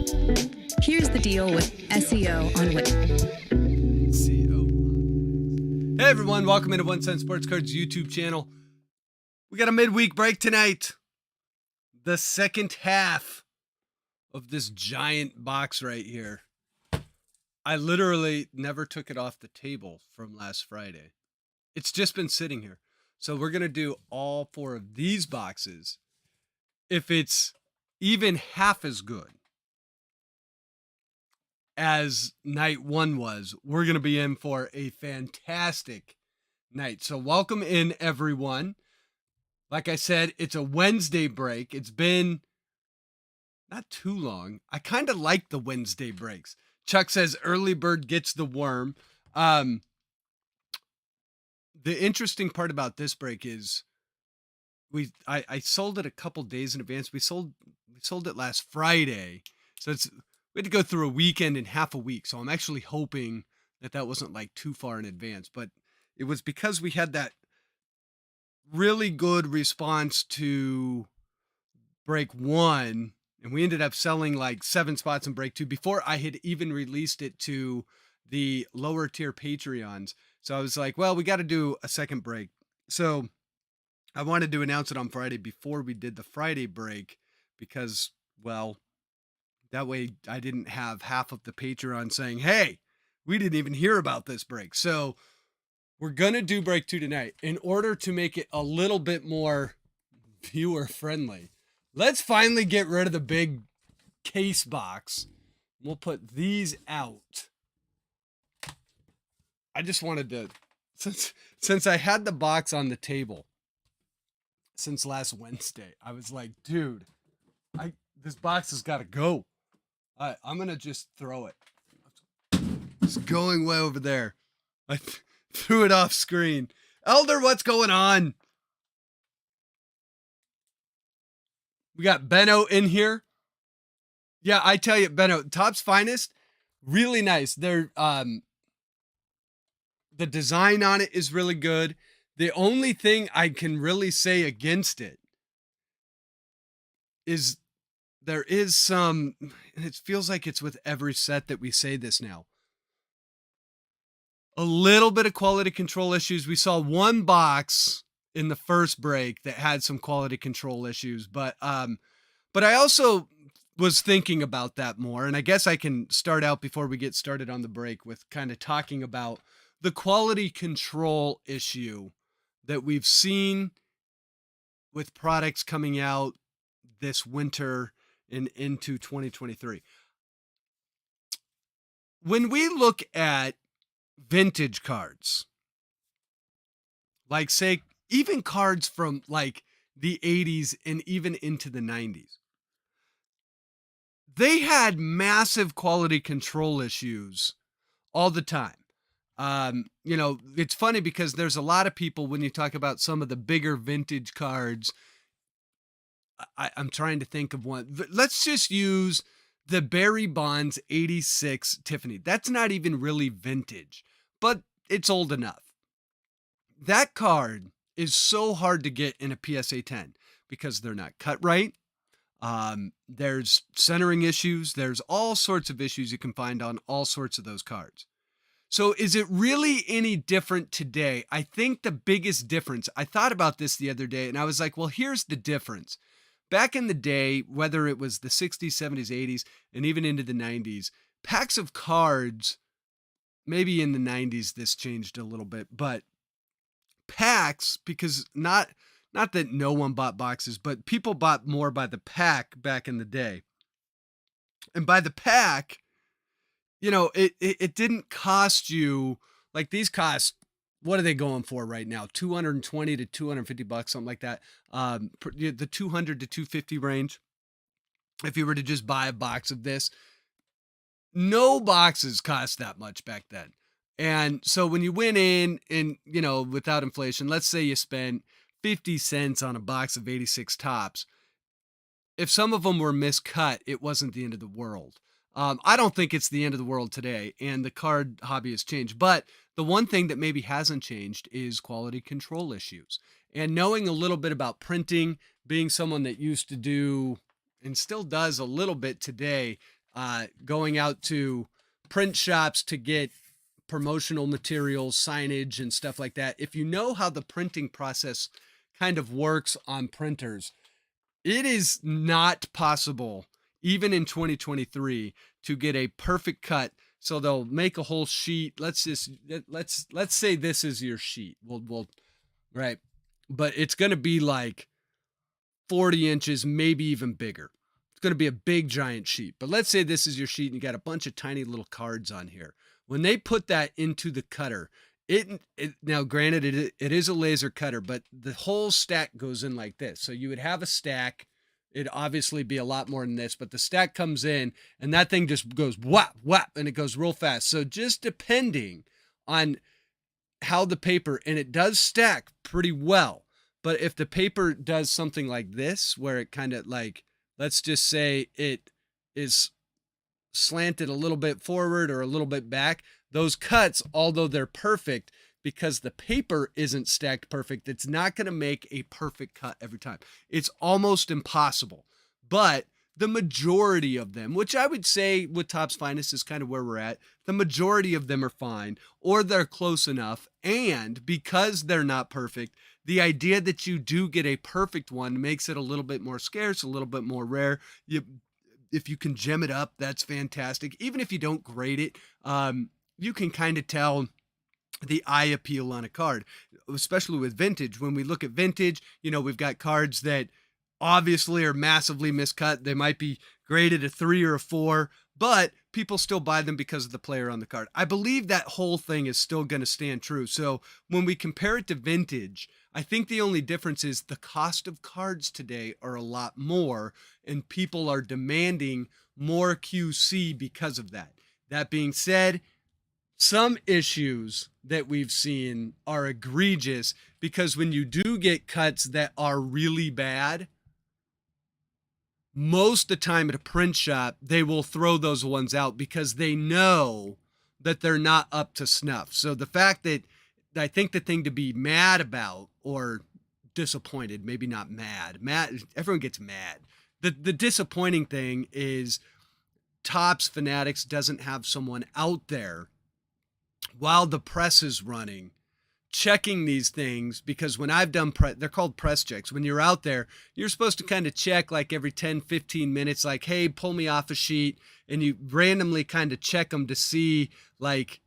Here's the deal with SEO on Weds. Hey everyone, welcome into 1 Cent Sports Cards YouTube channel. We got a midweek break tonight. The second half of this giant box right here. I literally never took it off the table from last Friday. It's just been sitting here. So we're going to do all 4 of these boxes. If it's even half as good as night 1 was, we're going to be in for a fantastic night. So welcome in, everyone. Like I said, it's a Wednesday break. It's been not too long. I kind of like the Wednesday breaks. Chuck says early bird gets the worm. The interesting part about this break is I sold it a couple days in advance. We sold it last Friday. So we had to go through a weekend and half a week. So I'm actually hoping that wasn't like too far in advance, but it was because we had that really good response to break 1, and we ended up selling like 7 spots in break 2 before I had even released it to the lower tier Patreons. So I was like, well, we got to do a second break. So I wanted to announce it on Friday before we did the Friday break because, well, that way I didn't have half of the Patreon saying, hey, we didn't even hear about this break. So we're going to do break 2 tonight in order to make it a little bit more viewer friendly. Let's finally get rid of the big case box. We'll put these out. I just wanted to, since I had the box on the table since last Wednesday, I was like, dude, this box has got to go. I'm going to just throw it. It's going way over there. I threw it off screen. Elder, what's going on? We got Benno in here. Yeah, I tell you, Benno, Topps Finest, really nice. They're the design on it is really good. The only thing I can really say against it is there is some, and it feels like it's with every set that we say this now, a little bit of quality control issues. We saw one box in the first break that had some quality control issues, but I also was thinking about that more, and I guess I can start out before we get started on the break with kind of talking about the quality control issue that we've seen with products coming out this winter and into 2023. When we look at vintage cards, like say even cards from like the 80s and even into the 90s, they had massive quality control issues all the time. It's funny because there's a lot of people, when you talk about some of the bigger vintage cards, I'm trying to think of one. Let's just use the Barry Bonds 86 Tiffany. That's not even really vintage, but it's old enough. That card is so hard to get in a PSA 10 because they're not cut right. There's centering issues. There's all sorts of issues you can find on all sorts of those cards. So is it really any different today? I think the biggest difference, I thought about this the other day and I was like, well, here's the difference. Back in the day, whether it was the 60s, 70s, 80s, and even into the 90s, packs of cards, maybe in the 90s this changed a little bit, but packs, because not that no one bought boxes, but people bought more by the pack back in the day. And by the pack, it didn't cost you, like these cost, what are they going for right now? 220 to 250 bucks, something like that. The 200 to 250 range. If you were to just buy a box of this, no boxes cost that much back then. And so when you went in and, without inflation, let's say you spent 50 cents on a box of 86 Topps. If some of them were miscut, it wasn't the end of the world. I don't think it's the end of the world today, and the card hobby has changed. But the one thing that maybe hasn't changed is quality control issues. And knowing a little bit about printing, being someone that used to do and still does a little bit today, going out to print shops to get promotional materials, signage, and stuff like that. If you know how the printing process kind of works on printers, it is not possible, even in 2023, to get a perfect cut. So they'll make a whole sheet. Let's say this is your sheet. We'll right, but it's going to be like 40 inches, maybe even bigger. It's going to be a big giant sheet. But let's say this is your sheet and you got a bunch of tiny little cards on here. When they put that into the cutter, it now granted it is a laser cutter, but the whole stack goes in like this. So you would have a stack. It'd obviously be a lot more than this, but the stack comes in and that thing just goes whap, whap, and it goes real fast. So just depending on how the paper, and it does stack pretty well. But if the paper does something like this, where it kind of like, let's just say it is slanted a little bit forward or a little bit back, those cuts, although they're perfect, because the paper isn't stacked perfect, it's not going to make a perfect cut every time. It's almost impossible. But the majority of them, which I would say with Topps Finest is kind of where we're at, the majority of them are fine, or they're close enough. And because they're not perfect, the idea that you do get a perfect one makes it a little bit more scarce, a little bit more rare. If you can gem it up, that's fantastic. Even if you don't grade it, you can kind of tell the eye appeal on a card, especially with vintage. When we look at vintage, we've got cards that obviously are massively miscut. They might be graded a 3 or a 4, but people still buy them because of the player on the card. I believe that whole thing is still going to stand true. So when we compare it to vintage, I think the only difference is the cost of cards today are a lot more, and people are demanding more QC because of that. That being said, some issues that we've seen are egregious, because when you do get cuts that are really bad, most of the time at a print shop, they will throw those ones out because they know that they're not up to snuff. So the fact that I think the thing to be mad about, or disappointed, maybe not mad, everyone gets mad. The disappointing thing is Topps Fanatics doesn't have someone out there while the press is running checking these things, because when I've done they're called press checks. When you're out there, you're supposed to kind of check like every 10-15 minutes, like, hey, pull me off a sheet, and you randomly kind of check them to see, like,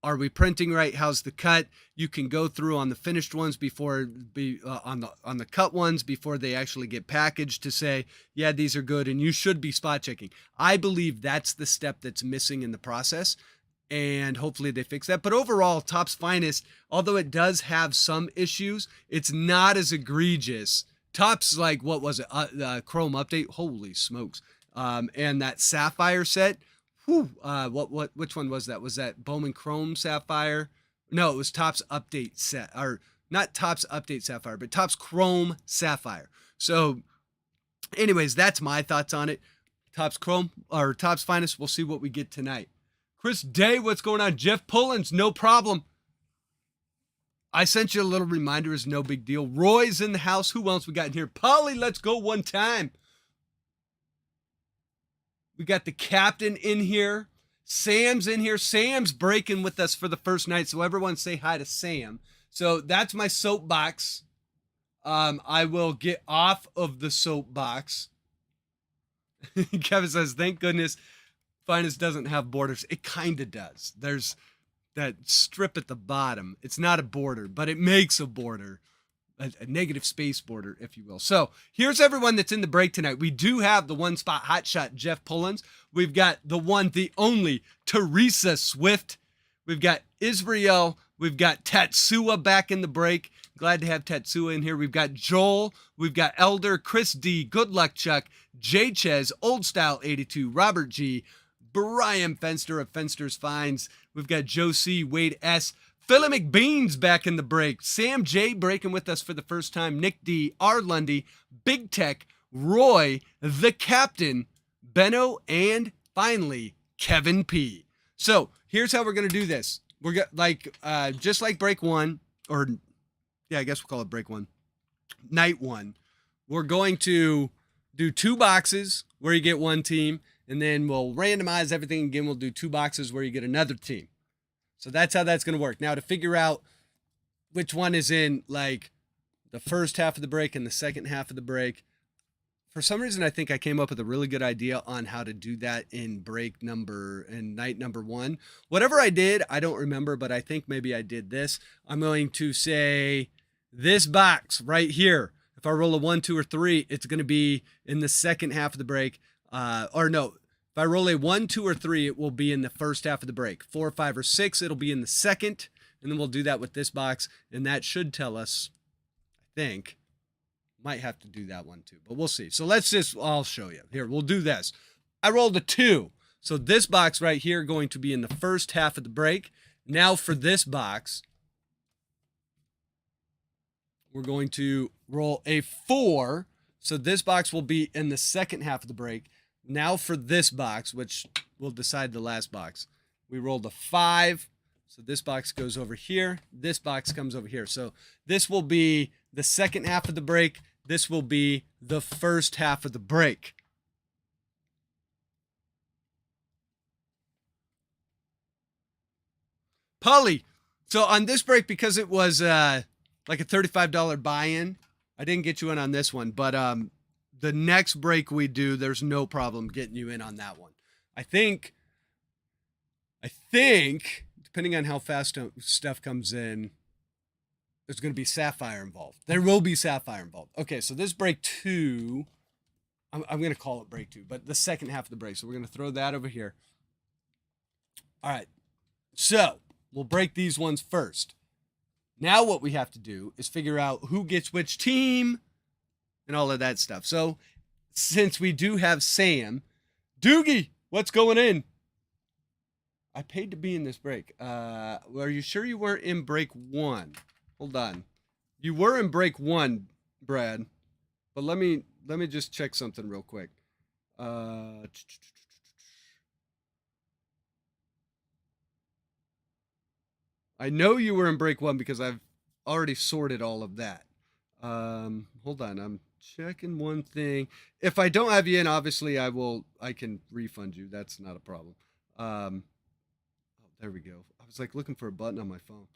are we printing right? How's the cut? You can go through on the finished ones on the cut ones before they actually get packaged to say, yeah, these are good, and you should be spot checking. I believe that's the step that's missing in the process, and hopefully they fix that. But overall, Topps Finest, although it does have some issues, it's not as egregious. Topps, like, what was it? Chrome update. Holy smokes. And that Sapphire set. Whew, which one was that? Was that Bowman Chrome Sapphire? No, it was Topps update set, or not Topps update Sapphire, but Topps Chrome Sapphire. So anyways, that's my thoughts on it. Topps Chrome, or Topps Finest. We'll see what we get tonight. Chris Day, what's going on? Jeff Pullins, no problem. I sent you a little reminder, is no big deal. Roy's in the house. Who else we got in here? Polly, let's go one time. We got the captain in here. Sam's in here. Sam's breaking with us for the first night, so everyone say hi to Sam. So that's my soapbox. I will get off of the soapbox. Kevin says, thank goodness Finest doesn't have borders. It kind of does. There's that strip at the bottom. It's not a border, but it makes a border, a negative space border, if you will. So here's everyone that's in the break tonight. We do have the one spot hotshot Jeff Pullins. We've got the one, the only Teresa Swift. We've got Israel. We've got Tatsua back in the break. Glad to have Tatsua in here. We've got Joel. We've got Elder, Chris D, Good Luck Chuck, Jay Ches, Old Style 82, Robert G, Brian Fenster of Fenster's Finds. We've got Joe C, Wade S, Philly McBean's back in the break. Sam J breaking with us for the first time. Nick D, R Lundy, Big Tech, Roy, the Captain, Benno, and finally Kevin P. So here's how we're gonna do this. We're just like break one, or yeah, I guess we'll call it break one, night one. We're going to do 2 boxes where you get one team, and then we'll randomize everything again. We'll do 2 boxes where you get another team. So that's how that's going to work. Now, to figure out which one is in like the first half of the break and the second half of the break, for some reason, I think I came up with a really good idea on how to do that in night number 1. Whatever I did, I don't remember, but I think maybe I did this. I'm going to say this box right here. If I roll a 1, 2, or 3, it's going to be in the second half of the break. Or no, if I roll a 1, 2, or 3, it will be in the first half of the break. 4, 5, or 6, it'll be in the second. And then we'll do that with this box. And that should tell us, I think. Might have to do that one too, but we'll see. So I'll show you. Here, we'll do this. I rolled a 2. So this box right here going to be in the first half of the break. Now for this box, we're going to roll a 4. So this box will be in the second half of the break. Now for this box, which will decide the last box, we rolled a 5. So this box goes over here. This box comes over here. So this will be the second half of the break. This will be the first half of the break. Polly, so on this break, because it was like a $35 buy-in, I didn't get you in on this one, but the next break we do, there's no problem getting you in on that one. I think, depending on how fast stuff comes in, there's going to be Sapphire involved. There will be Sapphire involved. Okay, so this break 2, I'm going to call it break 2, but the second half of the break. So we're going to throw that over here. All right, so we'll break these ones first. Now what we have to do is figure out who gets which team and all of that stuff. So since we do have Sam, Doogie, what's going in? I paid to be in this break. Are you sure you weren't in break 1? Hold on. You were in break 1, Brad. But let me just check something real quick. I know you were in break 1 because I've already sorted all of that. Hold on. I'm checking one thing. If I don't have you in, obviously I can refund you. That's not a problem. Oh, there we go. I was like looking for a button on my phone.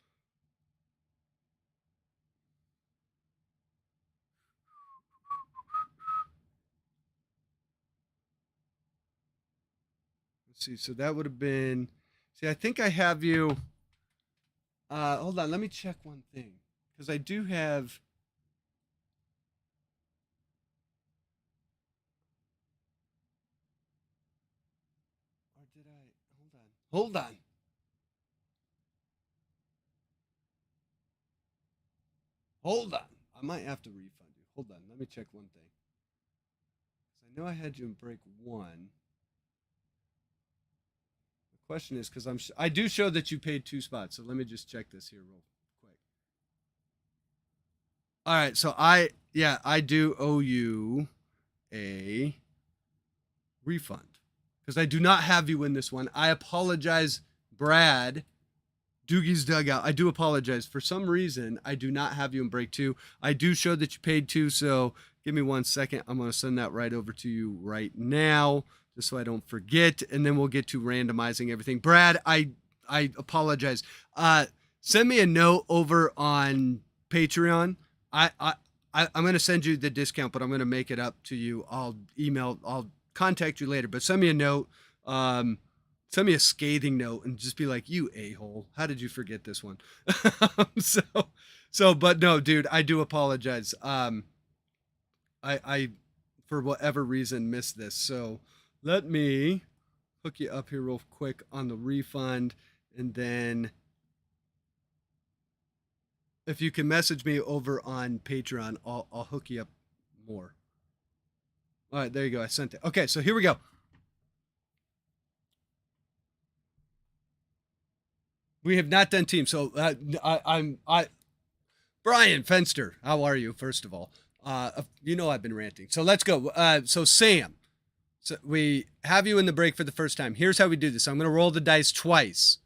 Let's see. So that would have been, I think I have you. Hold on. Let me check one thing because I do have. Or did I? Hold on. Hold on. I might have to refund you. Hold on. Let me check one thing. I know I had you in break 1. The question is because I do show that you paid 2 spots. So let me just check this here real quick. All right. So I do owe you a refund because I do not have you in this one. I apologize, Brad. Doogie's Dugout. I do apologize. For some reason, I do not have you in break 2. I do show that you paid 2, so give me 1 second. I'm going to send that right over to you right now, just so I don't forget, and then we'll get to randomizing everything. Brad, I apologize. Send me a note over on Patreon. I'm going to send you the discount, but I'm going to make it up to you. I'll contact you later, but send me a note. Send me a scathing note and just be like, you a-hole. How did you forget this one? But no, dude, I do apologize. I for whatever reason, missed this. So let me hook you up here real quick on the refund. And then if you can message me over on Patreon, I'll hook you up more. All right, there you go. I sent it. Okay, so here we go. We have not done teams. So I'm Brian Fenster. How are you? First of all, you know I've been ranting. So let's go. So Sam, so we have you in the break for the first time. Here's how we do this. I'm going to roll the dice twice.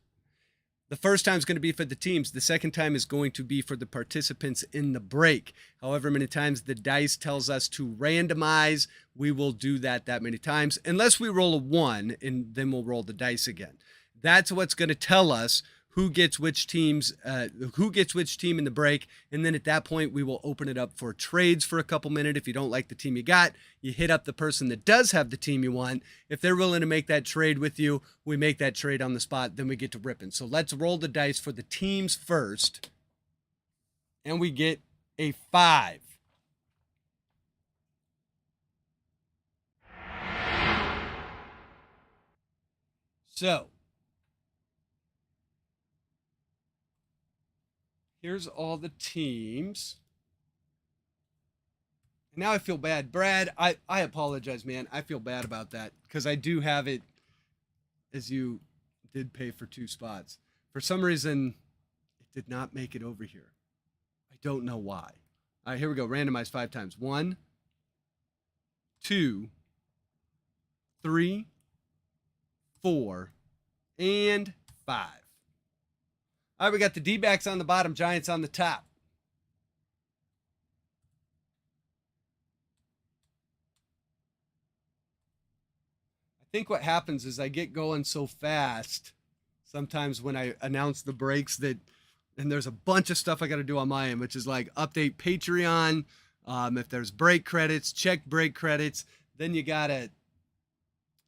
The first time is going to be for the teams. The second time is going to be for the participants in the break. However many times the dice tells us to randomize, we will do that many times, unless we roll a 1, and then we'll roll the dice again. That's what's going to tell us who gets which team in the break. And then at that point, we will open it up for trades for a couple minutes. If you don't like the team you got, you hit up the person that does have the team you want. If they're willing to make that trade with you, we make that trade on the spot. Then we get to ripping. So let's roll the dice for the teams first. And we get a 5. So here's all the teams. And now I feel bad. Brad, I apologize, man. I feel bad about that because I do have it as you did pay for 2 spots. For some reason, it did not make it over here. I don't know why. All right, here we go. Randomize 5 times. 1, 2, 3, 4, and 5. All right, we got the D-backs on the bottom, Giants on the top. I think what happens is I get going so fast sometimes when I announce the breaks and there's a bunch of stuff I got to do on my end, which is like update Patreon. If there's break credits, check break credits. Then you gotta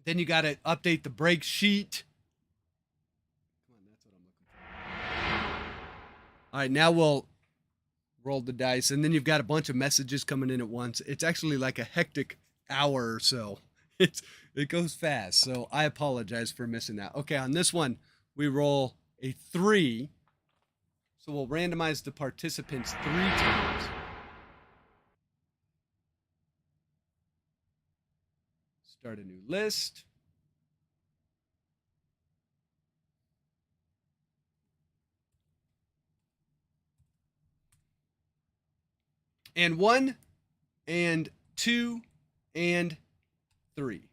update the break sheet. All right, now we'll roll the dice, and then you've got a bunch of messages coming in at once. It's actually like a hectic hour or so. It goes fast, so I apologize for missing that. Okay, on this one, we roll a 3, so we'll randomize the participants 3 times. Start a new list. And 1, and 2, and 3.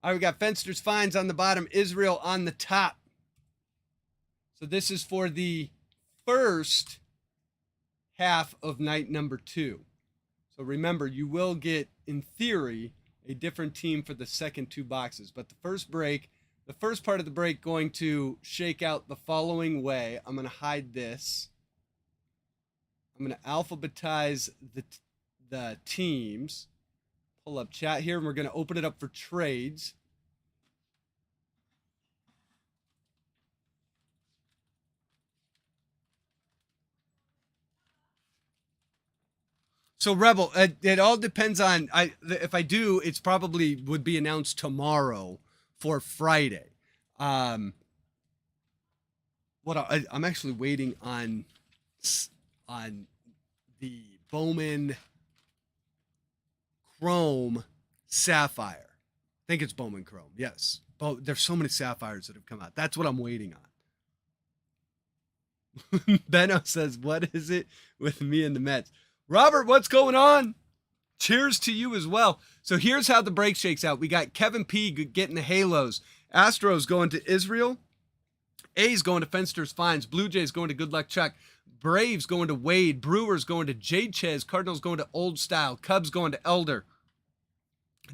All right, we got Fenster's Finds on the bottom, Israel on the top. So this is for the first half of night number 2. So remember, you will get, in theory, a different team for the second 2 boxes. But the first part of the break going to shake out the following way. I'm going to hide this. I'm going to alphabetize the teams. Pull up chat here, and we're going to open it up for trades. So Rebel, it all depends on if I do, it's probably would be announced tomorrow for Friday. I'm actually waiting on the Bowman Chrome Sapphire. I think it's Bowman Chrome. Yes. There's so many Sapphires that have come out. That's what I'm waiting on. Benno says, what is it with me and the Mets? Robert, what's going on? Cheers to you as well. So here's how the break shakes out. We got Kevin P getting the Halos. Astros going to Israel. A's going to Fenster's Finds. Blue Jays going to Good Luck Chuck. Braves going to Wade. Brewers going to J. Ches. Cardinals going to Old Style. Cubs going to Elder.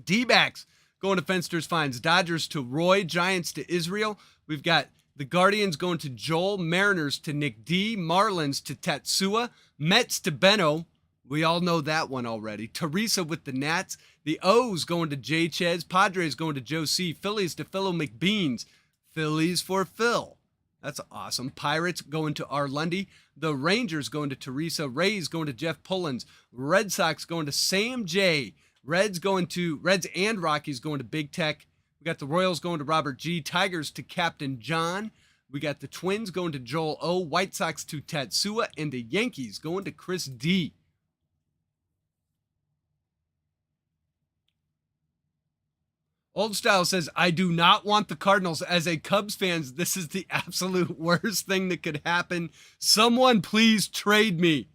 D-backs going to Fenster's Finds. Dodgers to Roy. Giants to Israel. We've got the Guardians going to Joel. Mariners to Nick D. Marlins to Tatsua. Mets to Benno. We all know that one already. Teresa with the Nats. The O's going to J. Ches. Padres going to Joe C. Phillies to Philo McBeans. Phillies for Phil. That's awesome. Pirates going to R. Lundy. The Rangers going to Teresa. Rays going to Jeff Pullins. Red Sox going to Sam J. Reds and Rockies going to Big Tech. We got the Royals going to Robert G. Tigers to Captain John. We got the Twins going to Joel O. White Sox to Tatsua. And the Yankees going to Chris D. Old Style says, I do not want the Cardinals. As a Cubs fan, this is the absolute worst thing that could happen. Someone please trade me.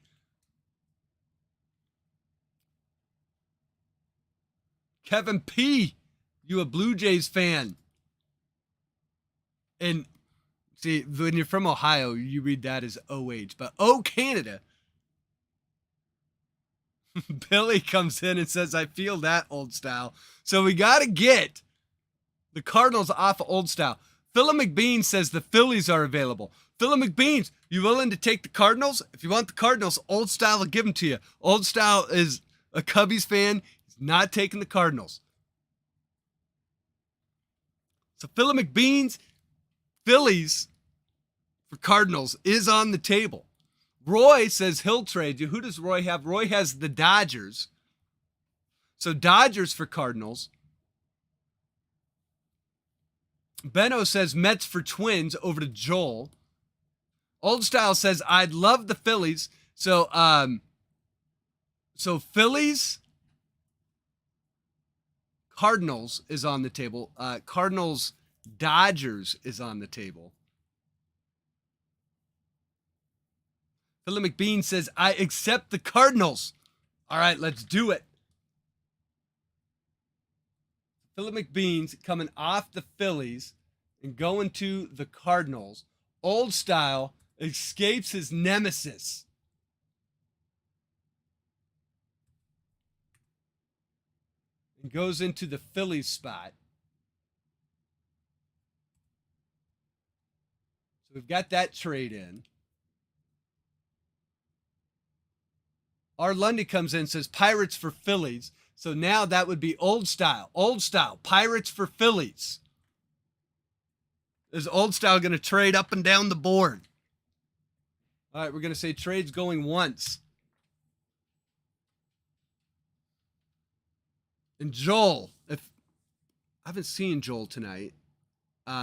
Kevin P., you a Blue Jays fan. And See, when you're from Ohio, you read that as OH, but oh, Canada. Billy comes in and says, I feel that, old style. So we got to get the Cardinals off of old style. Philip McBean says the Phillies are available. Philip McBean, you willing to take the Cardinals? If you want the Cardinals, old style will give them to you. Old style is a Cubbies fan. He's not taking the Cardinals. So Philip McBean's Phillies for Cardinals is on the table. Roy says he'll trade you. Who does Roy have? Roy has the Dodgers. So Dodgers for Cardinals. Benno says Mets for Twins over to Joel. Old Style says I'd love the Phillies. So Phillies Cardinals is on the table. Cardinals Dodgers is on the table. Philip McBean says I accept the Cardinals. All right, let's do it. Philip McBean's coming off the Phillies and going to the Cardinals. Old Style escapes his nemesis. And goes into the Phillies spot. So we've got that trade in. R. Lundy comes in and says Pirates for Phillies. So now that would be Old Style. Old Style, Pirates for Phillies. Is Old Style going to trade up and down the board? All right, we're going to say trades going once. And Joel, if I haven't seen Joel tonight.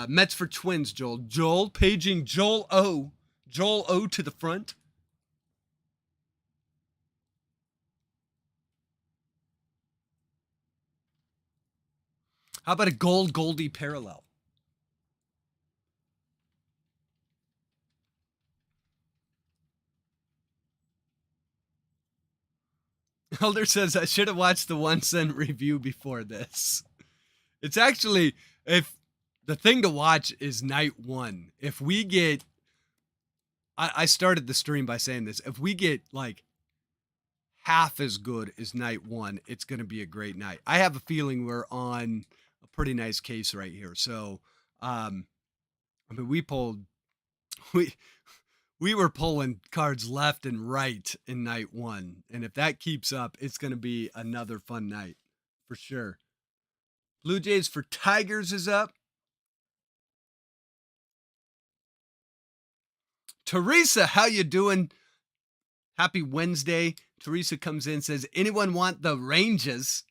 Mets for Twins, Joel. Joel paging Joel O. Joel O to the front. How about a Goldie parallel? Elder says I should have watched the 1 cent review before this. It's actually, if the thing to watch is night 1. If we get, I started the stream by saying this. If we get like half as good as night 1, it's going to be a great night. I have a feeling we're on a pretty nice case right here. So, I mean, we were pulling cards left and right in night 1. And if that keeps up, it's going to be another fun night for sure. Blue Jays for Tigers is up. Teresa, how you doing? Happy Wednesday. Teresa comes in and says, anyone want the Rangers?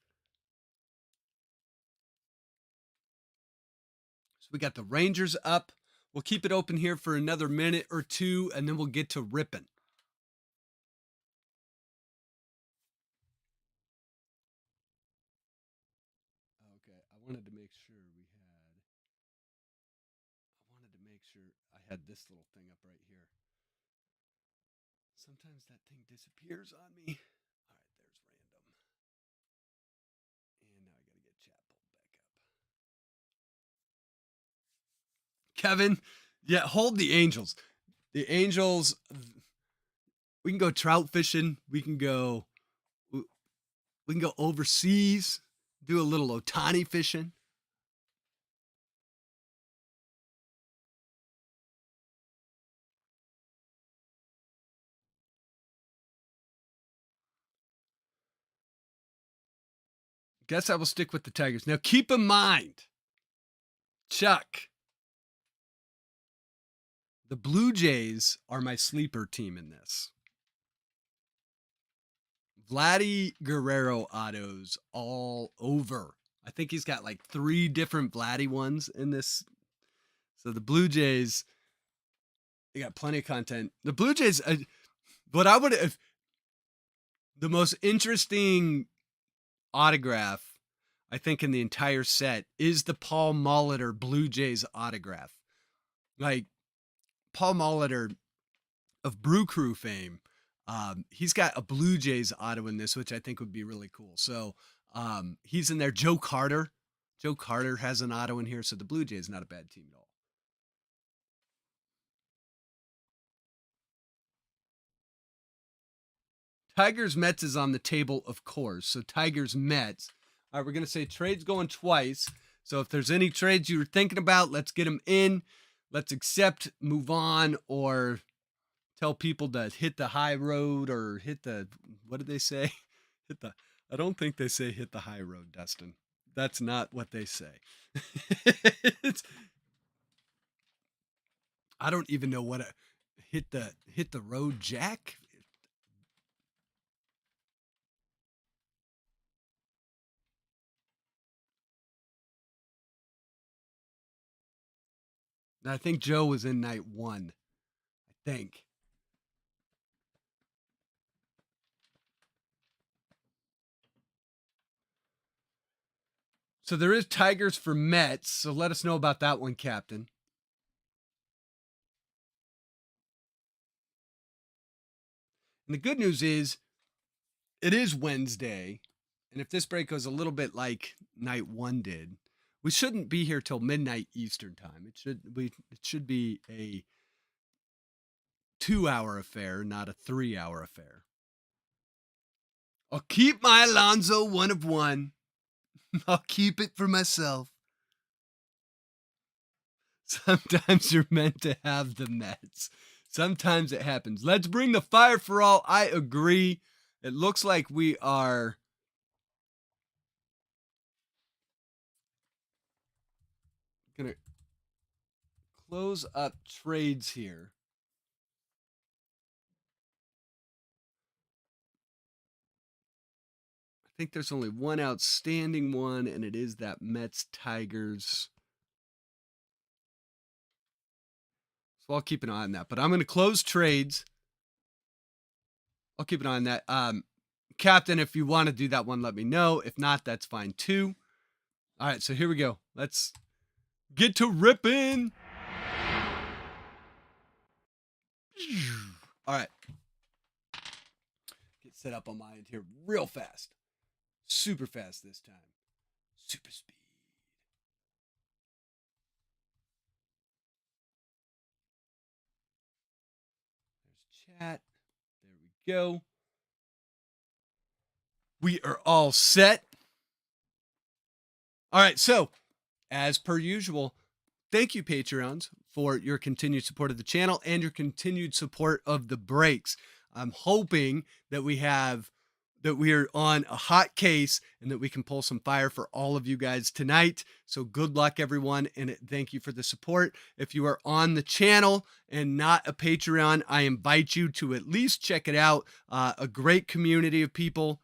So we got the Rangers up. We'll keep it open here for another minute or two, and then we'll get to ripping. Okay, I wanted to make sure I had this little thing up right here. Sometimes that thing disappears on me. All right, there's random. And now I got to get chat pulled back up. Kevin, yeah, hold the Angels. The Angels, we can go trout fishing. We can go overseas, do a little Otani fishing. Guess I will stick with the Tigers. Now keep in mind, Chuck, the Blue Jays are my sleeper team in this. Vladdy Guerrero autos all over. I think he's got like 3 different Vladdy ones in this. So the Blue Jays, they got plenty of content. The Blue Jays, what I would have, the most interesting autograph, I think, in the entire set is the Paul Molitor Blue Jays autograph. Like, Paul Molitor of Brew Crew fame, he's got a Blue Jays auto in this, which I think would be really cool. So he's in there. Joe Carter has an auto in here. So the Blue Jays, not a bad team at all. Tigers Mets is on the table, of course. So Tigers Mets. All right, we're going to say trades going twice. So if there's any trades you were thinking about, let's get them in. Let's accept, move on, or tell people to hit the high road or hit the, what did they say? I don't think they say hit the high road, Dustin. That's not what they say. I don't even know what hit the road jack. I think Joe was in night 1. I think. So there is Tigers for Mets. So let us know about that one, Captain. And the good news is it is Wednesday. And if this break goes a little bit like night 1 did, we shouldn't be here till midnight Eastern time. It should be a 2-hour affair, not a 3-hour affair. I'll keep my Alonso 1 of 1. I'll keep it for myself. Sometimes you're meant to have the Mets. Sometimes it happens. Let's bring the fire for all. I agree. It looks like we are going to close up trades here. I think there's only one outstanding one, and it is that Mets Tigers. So I'll keep an eye on that. But I'm going to close trades. I'll keep an eye on that. Captain, if you want to do that one, let me know. If not, that's fine too. All right, so here we go. Let's get to ripping. All right. Get set up on my end here real fast. Super fast this time. Super speed. There's chat. There we go. We are all set. All right, so as per usual, thank you, Patreons, for your continued support of the channel and your continued support of the breaks. I'm hoping that we are on a hot case and that we can pull some fire for all of you guys tonight. So good luck, everyone, and thank you for the support. If you are on the channel and not a Patreon, I invite you to at least check it out. A great community of people,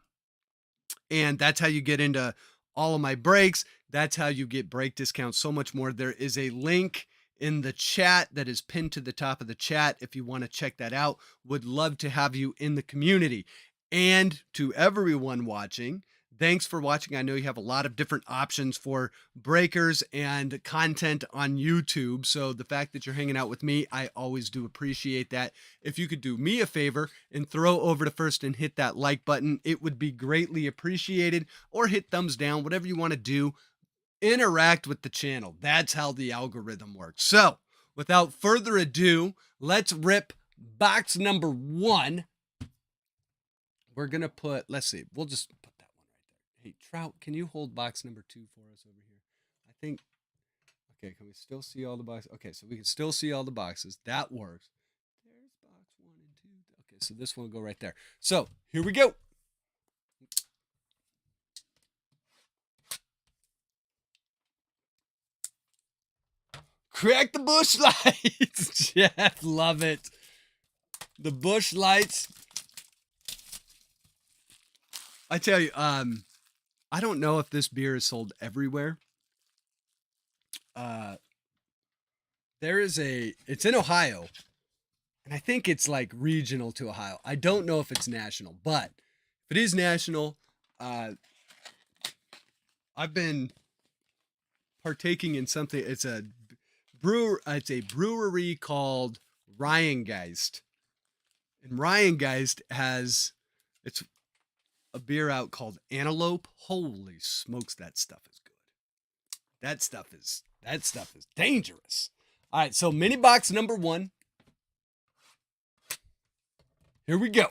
and that's how you get into all of my breaks. That's how you get break discounts, so much more. There is a link in the chat that is pinned to the top of the chat if you want to check that out. Would love to have you in the community. And to everyone watching, thanks for watching. I know you have a lot of different options for breakers and content on YouTube. So the fact that you're hanging out with me, I always do appreciate that. If you could do me a favor and throw over to first and hit that like button, it would be greatly appreciated. Or hit thumbs down, whatever you want to do. Interact with the channel. That's how the algorithm works. So without further ado, let's rip box number 1. We're going to put, let's see, we'll just put that one right there. Hey, Trout, can you hold box number 2 for us over here? I think, okay, can we still see all the boxes? Okay, so we can still see all the boxes. That works. There's box 1 and 2. Okay, so this one will go right there. So here we go. Crack the Busch Lights. Jeff, love it. The Busch Lights. I tell you, I don't know if this beer is sold everywhere. It's in Ohio, and I think it's like regional to Ohio. I don't know if it's national, but if it is national, I've been partaking in something. It's a brewery called Ryangeist, and Ryangeist it's a beer out called Antelope. Holy smokes, that stuff is good. That stuff is dangerous. All right, so mini box number 1. Here we go.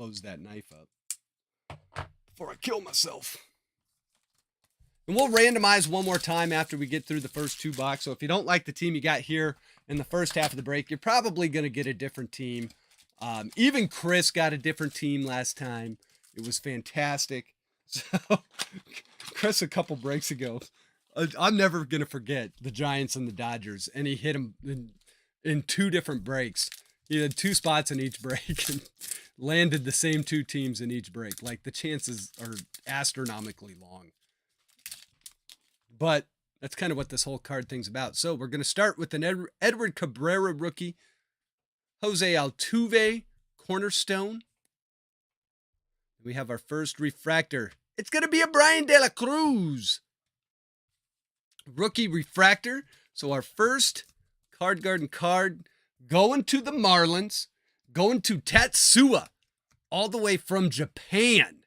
close that knife up before I kill myself. And we'll randomize one more time after we get through the first 2 boxes. So if you don't like the team you got here in the first half of the break, you're probably going to get a different team. Even Chris got a different team last time. It was fantastic. So Chris, a couple breaks ago, I'm never going to forget the Giants and the Dodgers. And he hit them in 2 different breaks. He had 2 spots in each break and landed the same 2 teams in each break. Like, the chances are astronomically long. But that's kind of what this whole card thing's about. So we're going to start with an Edward Cabrera rookie, Jose Altuve cornerstone. We have our first refractor. It's going to be a Brian De La Cruz rookie refractor. So our first Card Garden card going to the Marlins, going to Tatsuya, all the way from Japan.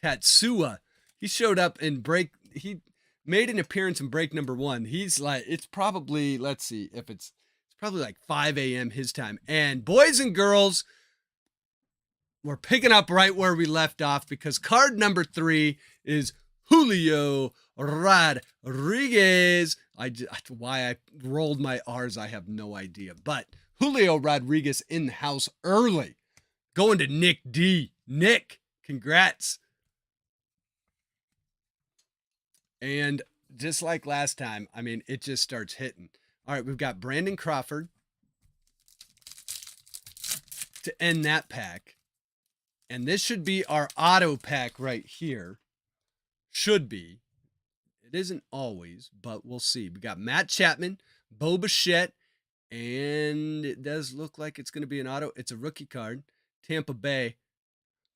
Tatsuya, he showed up in break. He made an appearance in break number 1. He's like, it's probably, let's see if it's probably like 5 a.m. his time. And boys and girls, we're picking up right where we left off because card number 3 is Julio Rodriguez. Why I rolled my R's, I have no idea. But Julio Rodriguez in the house early. Going to Nick D. Nick, congrats. And just like last time, I mean, it just starts hitting. All right, we've got Brandon Crawford to end that pack. And this should be our auto pack right here. Should be. It isn't always, but we'll see. We got Matt Chapman, Bo Bichette, and it does look like it's going to be an auto. It's a rookie card. Tampa Bay.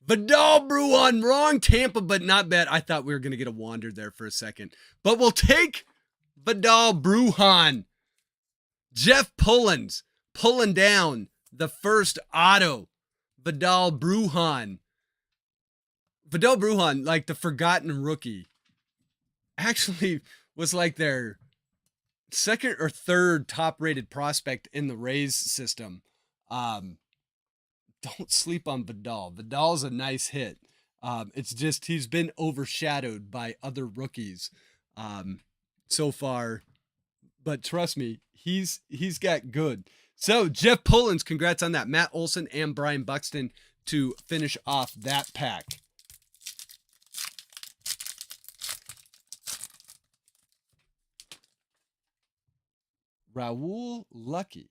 Vidal Bruin, wrong Tampa, but not bad. I thought we were going to get a wander there for a second. But we'll take Vidal Bruin. Jeff Pullins pulling down the first auto. Vidal Bruin. Vidal Bruin, like the forgotten rookie, actually was like their second or third top-rated prospect in the Rays system. Don't sleep on Vidal. Vidal's a nice hit. It's just he's been overshadowed by other rookies so far. But trust me, he's got good. So Jeff Pullins, congrats on that. Matt Olson and Brian Buxton to finish off that pack. Raul Lucky.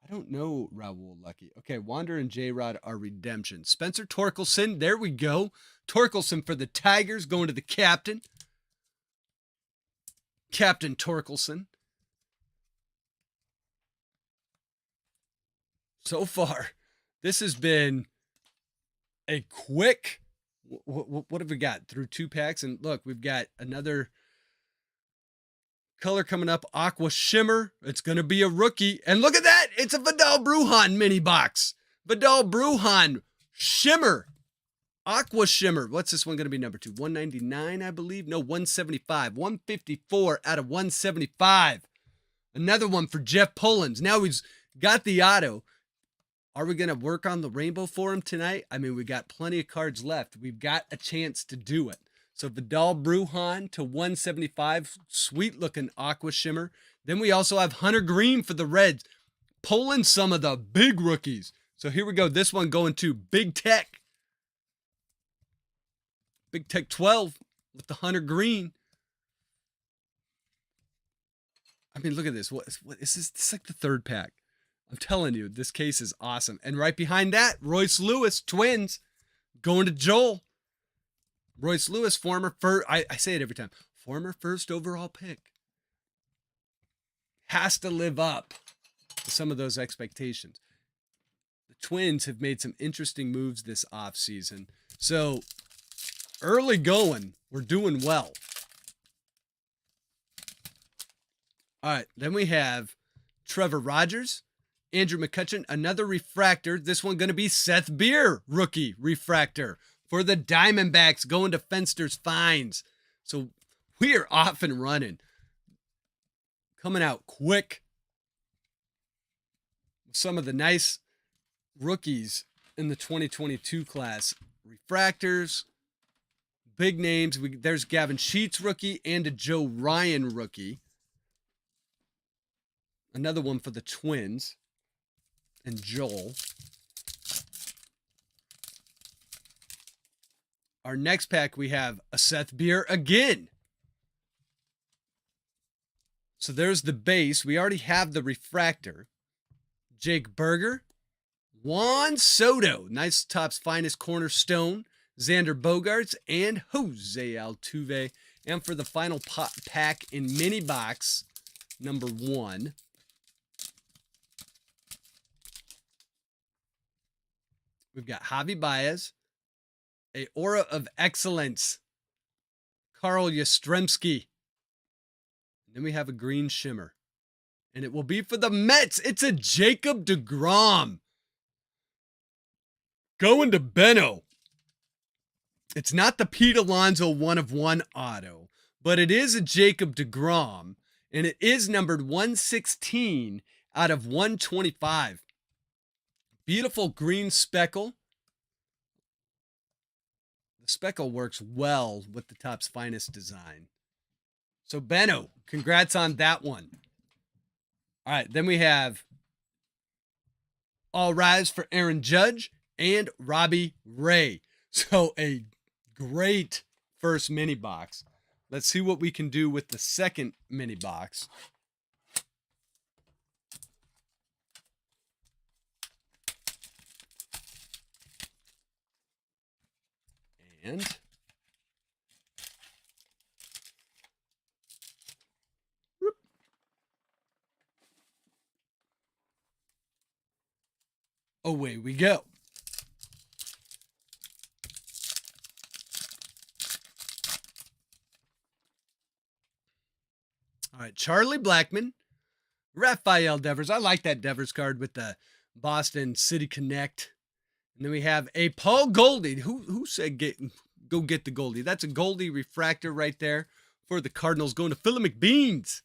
I don't know Raul Lucky. Okay, Wander and J-Rod are redemption. Spencer Torkelson, there we go. Torkelson for the Tigers, going to the captain. Captain Torkelson. So far, this has been a quick, what have we got? Through 2 packs, and look, we've got another color coming up, Aqua Shimmer. It's going to be a rookie. And look at that. It's a Vidal Bruin mini box. Vidal Bruin Shimmer. Aqua Shimmer. What's this one going to be number 2? 199, I believe. No, 175. 154 out of 175. Another one for Jeff Pullins. Now he's got the auto. Are we going to work on the rainbow for him tonight? I mean, we got plenty of cards left. We've got a chance to do it. So Vidal Bruin to 175, sweet looking Aqua Shimmer. Then we also have Hunter Green for the Reds, pulling some of the big rookies. So here we go. This one going to Big Tech. Big Tech 12 with the Hunter Green. I mean, look at this. What is this? This is like the 3rd pack. I'm telling you, this case is awesome. And right behind that, Royce Lewis, Twins, going to Joel. Royce Lewis, former first, I say it every time, former first overall pick. Has to live up to some of those expectations. The Twins have made some interesting moves this offseason. So early going, we're doing well. All right, then we have Trevor Rogers, Andrew McCutcheon, another refractor. This one going to be Seth Beer, rookie refractor. For the Diamondbacks, going to Fenster's Finds. So we are off and running. Coming out quick. Some of the nice rookies in the 2022 class. Refractors, big names. There's Gavin Sheets rookie and a Joe Ryan rookie. Another one for the Twins and Joel. Our next pack, we have a Seth Beer again. So there's the base. We already have the refractor. Jake Berger. Juan Soto. Nice Top's finest cornerstone. Xander Bogaerts and Jose Altuve. And for the final pack in mini box number 1. We've got Javi Baez. A Aura of Excellence. Carl Yastrzemski. And then we have a green shimmer. And it will be for the Mets. It's a Jacob deGrom. Going to Benno. It's not the Pete Alonso 1/1 auto, but it is a Jacob deGrom. And it is numbered 116 out of 125. Beautiful green speckle. The speckle works well with the Topps Finest design. So Benno, congrats on that one. All right, then we have All Rise for Aaron Judge and Robbie Ray. So a great first mini box. Let's see what we can do with the second mini box. And away we go. All right, Charlie Blackmon, Rafael Devers. I like that Devers card with the Boston City Connect. And then we have a Paul Goldie. Who said go get the Goldie? That's a Goldie refractor right there for the Cardinals, going to Philip McBeans.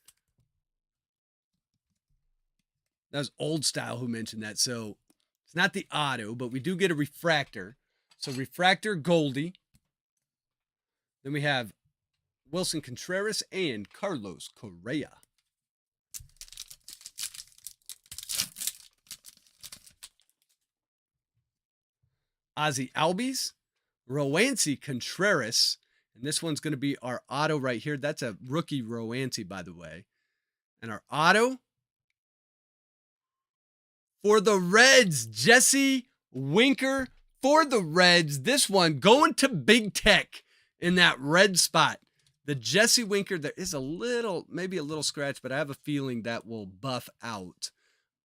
That was Old Style who mentioned that. So it's not the auto, but we do get a refractor. So refractor Goldie. Then we have Wilson Contreras and Carlos Correa. Ozzy Albies, Roansy Contreras, and this one's going to be our auto right here. That's a rookie Roansy, by the way. And our auto for the Reds, Jesse Winker for the Reds. This one going to Big Tech in that red spot. The Jesse Winker, there is maybe a little scratch, but I have a feeling that will buff out.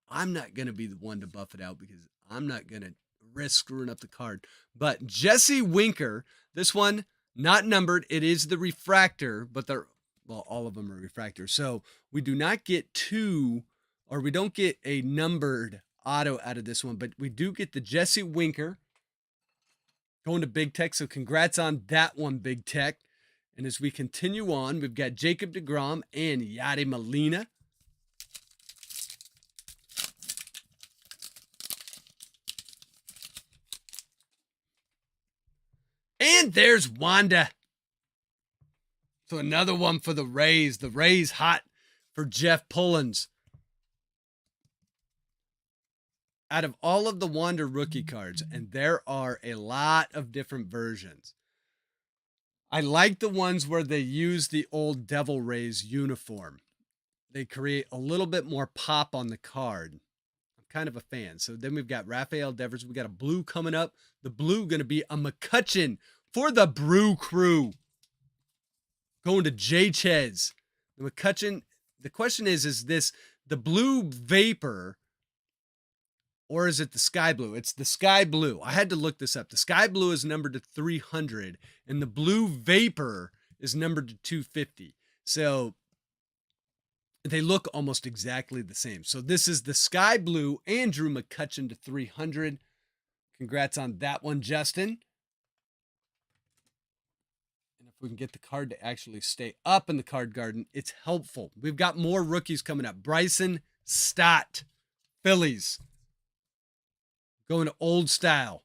I'm not going to be the one to buff it out because I'm not going to risk screwing up the card. But Jesse Winker, this one not numbered. It is the refractor, but all of them are refractors. So we do not get we don't get a numbered auto out of this one, but we do get the Jesse Winker going to Big Tech. So congrats on that one, Big Tech. And as we continue on, we've got Jacob deGrom and Yadi Molina. And there's Wanda. So another one for the Rays. The Rays hot for Jeff Pullins. Out of all of the Wanda rookie cards, and there are a lot of different versions, I like the ones where they use the old Devil Rays uniform. They create a little bit more pop on the card. I'm kind of a fan. So then we've got Rafael Devers. We got a blue coming up. The blue going to be a McCutchen for the Brew Crew. Going to J. Chez. The McCutchen. The question is this the blue vapor or is it the sky blue? It's the sky blue. I had to look this up. The sky blue is numbered to 300 and the blue vapor is numbered to 250. So they look almost exactly the same. So this is the sky blue Andrew McCutchen to 300. Congrats on that one, Justin. And if we can get the card to actually stay up in the card garden, it's helpful. We've got more rookies coming up. Bryson Stott, Phillies. Going to old style.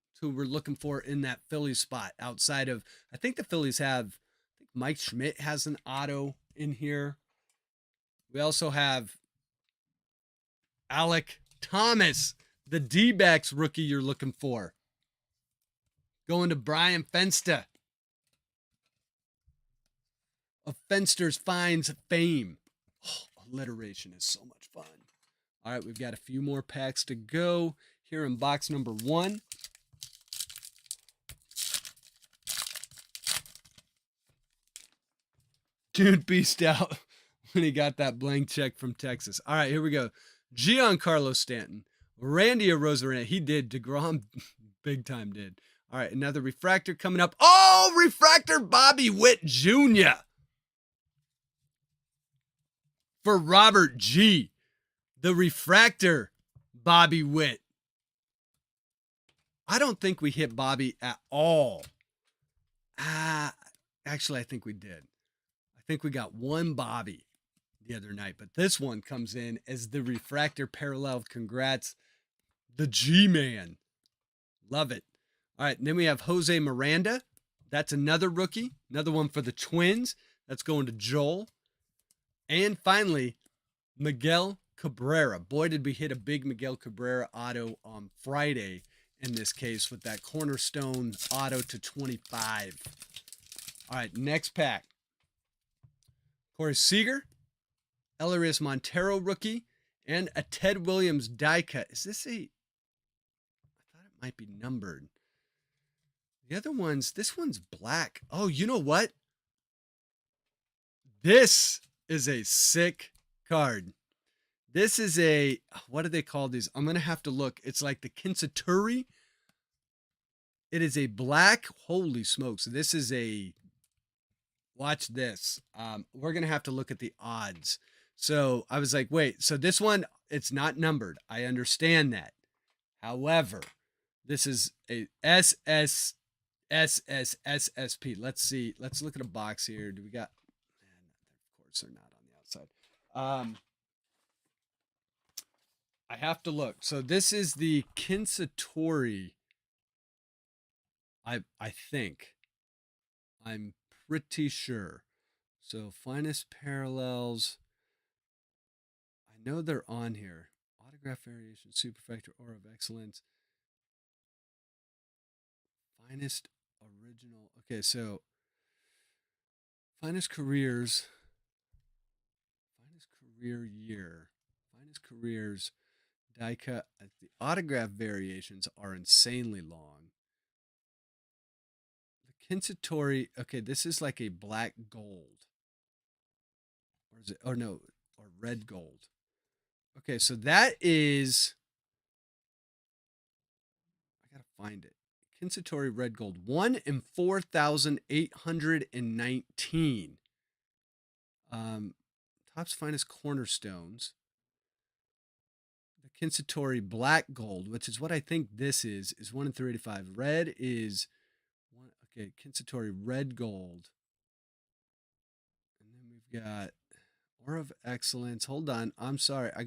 That's who we're looking for in that Phillies spot outside of, I think the Phillies have, I think Mike Schmidt has an auto in here. We also have Alec Thomas, the D-backs rookie you're looking for. Going to Brian Fenster of Fenster's Finds Fame. Oh, alliteration is so much fun. All right, we've got a few more packs to go here in box number 1. Dude beast out when he got that blank check from Texas. All right, here we go. Giancarlo Stanton. Randy Arozarena. He did. DeGrom big time did. All right, another refractor coming up. Oh, refractor Bobby Witt Jr. for Robert G. The refractor Bobby Witt. I don't think we hit Bobby at all. Actually, I think we did. I think we got one Bobby the other night, but this one comes in as the refractor parallel. Congrats, the G-Man. Love it. All right, and then we have Jose Miranda. That's another rookie. Another one for the Twins. That's going to Joel. And finally, Miguel Cabrera. Boy, did we hit a big Miguel Cabrera auto on Friday in this case with that cornerstone auto to 25. All right, next pack. Corey Seager, Elarius Montero rookie, and a Ted Williams die cut. Is this a... I thought it might be numbered. The other ones, this one's black. Oh, you know what? This is a sick card. This is a, what do they call these? I'm going to have to look. It's like the Kinsaturi. It is a black, holy smokes. This is a, watch this. We're going to have to look at the odds. So I was like, wait, so this one, it's not numbered. I understand that. However, this is a SSSSSP. Let's see. Let's look at a box here. Do we got, of course they're not on the outside. I have to look. So this is the Kinsatori. I think. I'm pretty sure. So finest parallels. I know they're on here. Autograph variation, superfactor, aura of excellence. Finest original. Okay, so finest careers. Finest career year. Finest careers. Die cut. The autograph variations are insanely long. The Kinsatori. Okay, this is like a black gold. Or is it? Oh no, or red gold. Okay, so that is. I gotta find it. Kinsatori red gold. 1 in 4,819. Topps finest cornerstones. The Kinsatori black gold, which is what I think this is 1 in 385. Red is one. Okay, Kinsatori red gold. And then we've got Aura of Excellence. Hold on. I'm sorry. I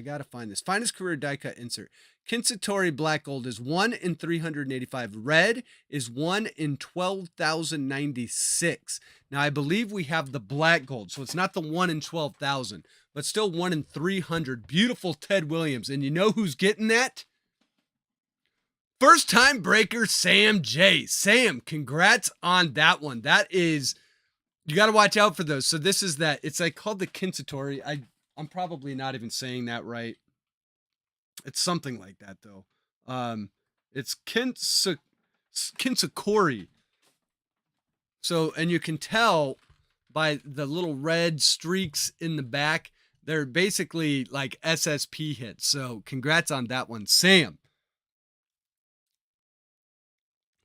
gotta find this. Finest career die cut insert. Kinsatori black gold is 1 in 385. Red is 1 in 12,096. Now I believe we have the black gold, so it's not the 1 in 12,000, but still 1 in 300. Beautiful Ted Williams, and you know who's getting that? First time breaker Sam J. Sam, congrats on that one. That is. You got to watch out for those. So this is that. It's like called the Kinsatori. I'm probably not even saying that right. It's something like that though. It's Kinsakori. So, and you can tell by the little red streaks in the back, they're basically like SSP hits. So congrats on that one, Sam.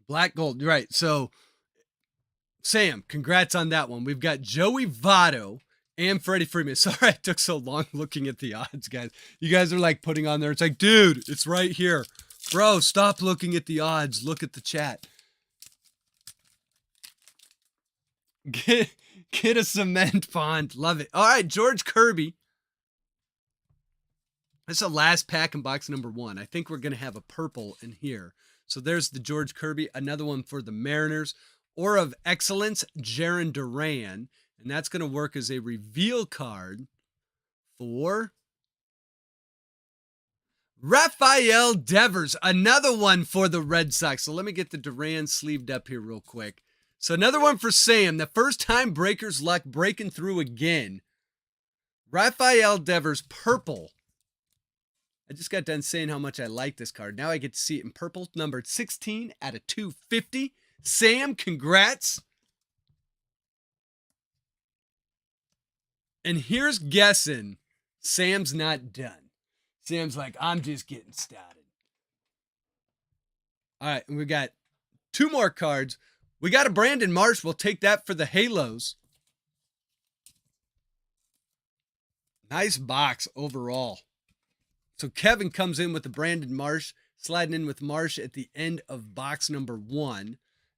Black gold, right? So. Sam, congrats on that one. We've got Joey Votto and Freddie Freeman. Sorry I took so long looking at the odds, guys. You guys are like putting on there. It's like, dude, it's right here. Bro, stop looking at the odds. Look at the chat. Get a cement font. Love it. All right, George Kirby. This is the last pack in box number 1. I think we're going to have a purple in here. So there's the George Kirby, another one for the Mariners. Aura of Excellence, Jaron Duran. And that's going to work as a reveal card for Rafael Devers, another one for the Red Sox. So let me get the Duran sleeved up here real quick. So another one for Sam. The first time Breakers luck breaking through again. Rafael Devers, purple. I just got done saying how much I like this card. Now I get to see it in purple, numbered 16 out of 250. Sam, congrats. And here's guessing Sam's not done. Sam's like, I'm just getting started. All right, and we got 2 more cards. We got a Brandon Marsh. We'll take that for the Halos. Nice box overall. So Kevin comes in with the Brandon Marsh, sliding in with Marsh at the end of box number 1.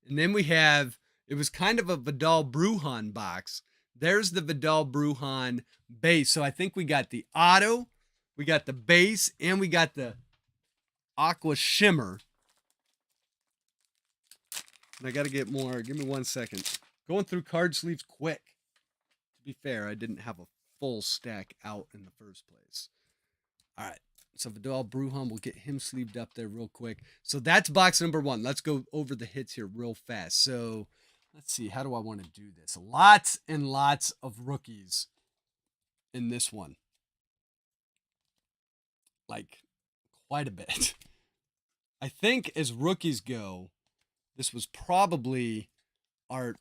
And then we have, it was kind of a Vidal Brujan box. There's the Vidal Brujan base. So I think we got the auto, we got the base, and we got the aqua shimmer. And I got to get more. Give me 1 second. Going through card sleeves quick. To be fair, I didn't have a full stack out in the first place. All right. So Vidal Brujan, we'll get him sleeved up there real quick. So that's box number 1. Let's go over the hits here real fast. So let's see. How do I want to do this? Lots and lots of rookies in this one. Like quite a bit. I think as rookies go, this was probably our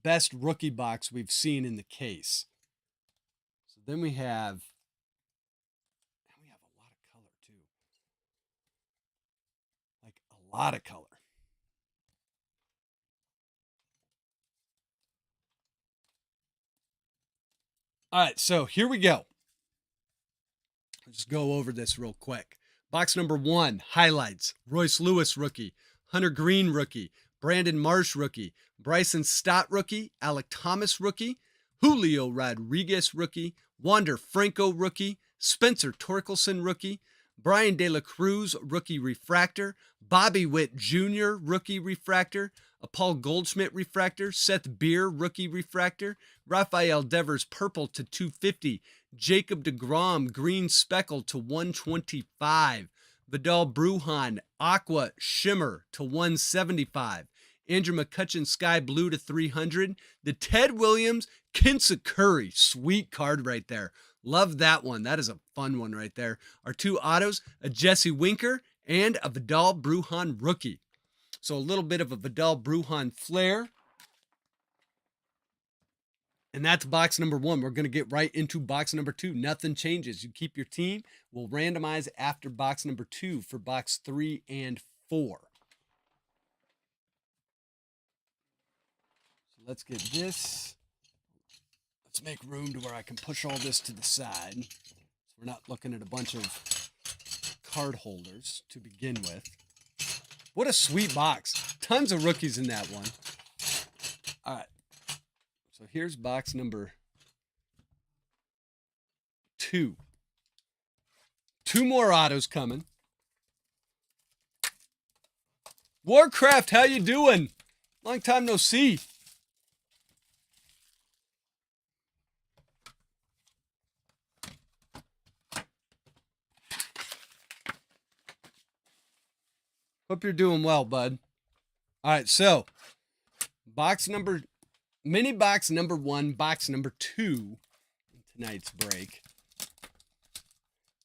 best rookie box we've seen in the case. So then we have a lot of color too. Like a lot of color. All right, so here we go. Let's just go over this real quick. Box number 1, highlights. Royce Lewis, rookie. Hunter Green, rookie. Brandon Marsh, rookie. Bryson Stott, rookie. Alec Thomas, rookie. Julio Rodriguez, rookie. Wander Franco, rookie. Spencer Torkelson, rookie. Brian De La Cruz, rookie refractor. Bobby Witt Jr., rookie refractor. A Paul Goldschmidt refractor. Seth Beer, rookie refractor. Rafael Devers, purple to 250. Jacob deGrom, green speckle to 125. Vidal Brujan, aqua shimmer to 175. Andrew McCutcheon, sky blue to 300. The Ted Williams, Kinsa Curry, sweet card right there. Love that one. That is a fun one right there. Our 2 autos, a Jesse Winker and a Vidal Brujan rookie. So a little bit of a Vidal Brujan flair. And that's box number 1. We're going to get right into box number 2. Nothing changes. You keep your team. We'll randomize after box number 2 for box 3 and 4. So let's get this. Let's make room to where I can push all this to the side. So we're not looking at a bunch of card holders to begin with. What a sweet box. Tons of rookies in that one. All right. So here's box number 2. 2 more autos coming. Warcraft, how you doing? Long time no see. Hope you're doing well, bud. All right, so mini box number 1, box number 2 in tonight's break.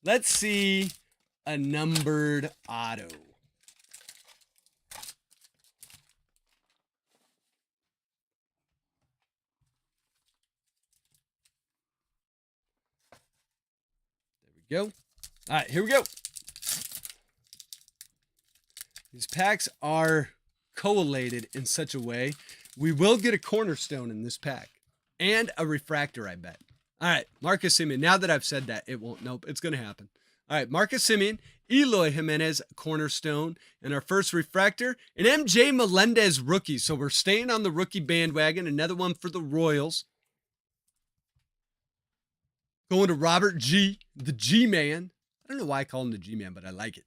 Let's see a numbered auto. There we go. All right, here we go. These packs are collated in such a way we will get a cornerstone in this pack and a refractor, I bet. All right, Marcus Semien. Now that I've said that, it won't. Nope, it's going to happen. All right, Marcus Semien, Eloy Jimenez, cornerstone, and our first refractor, an MJ Melendez rookie. So we're staying on the rookie bandwagon. Another one for the Royals. Going to Robert G, the G-Man. I don't know why I call him the G-Man, but I like it.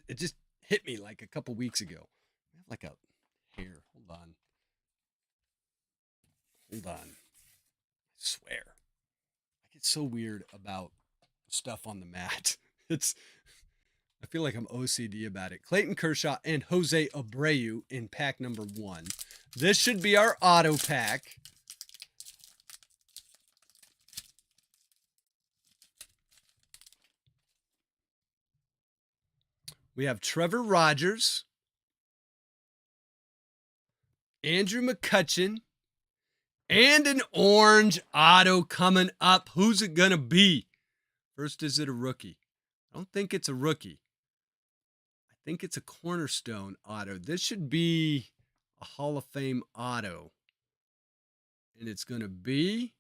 It just hit me like a couple weeks ago. I have like a hair. Hold on. I swear. I get so weird about stuff on the mat. I feel like I'm OCD about it. Clayton Kershaw and Jose Abreu in pack number 1. This should be our auto pack. We have Trevor Rogers, Andrew McCutchen, and an orange auto coming up. Who's it going to be? First, is it a rookie? I don't think it's a rookie. I think it's a cornerstone auto. This should be a Hall of Fame auto. And it's going to be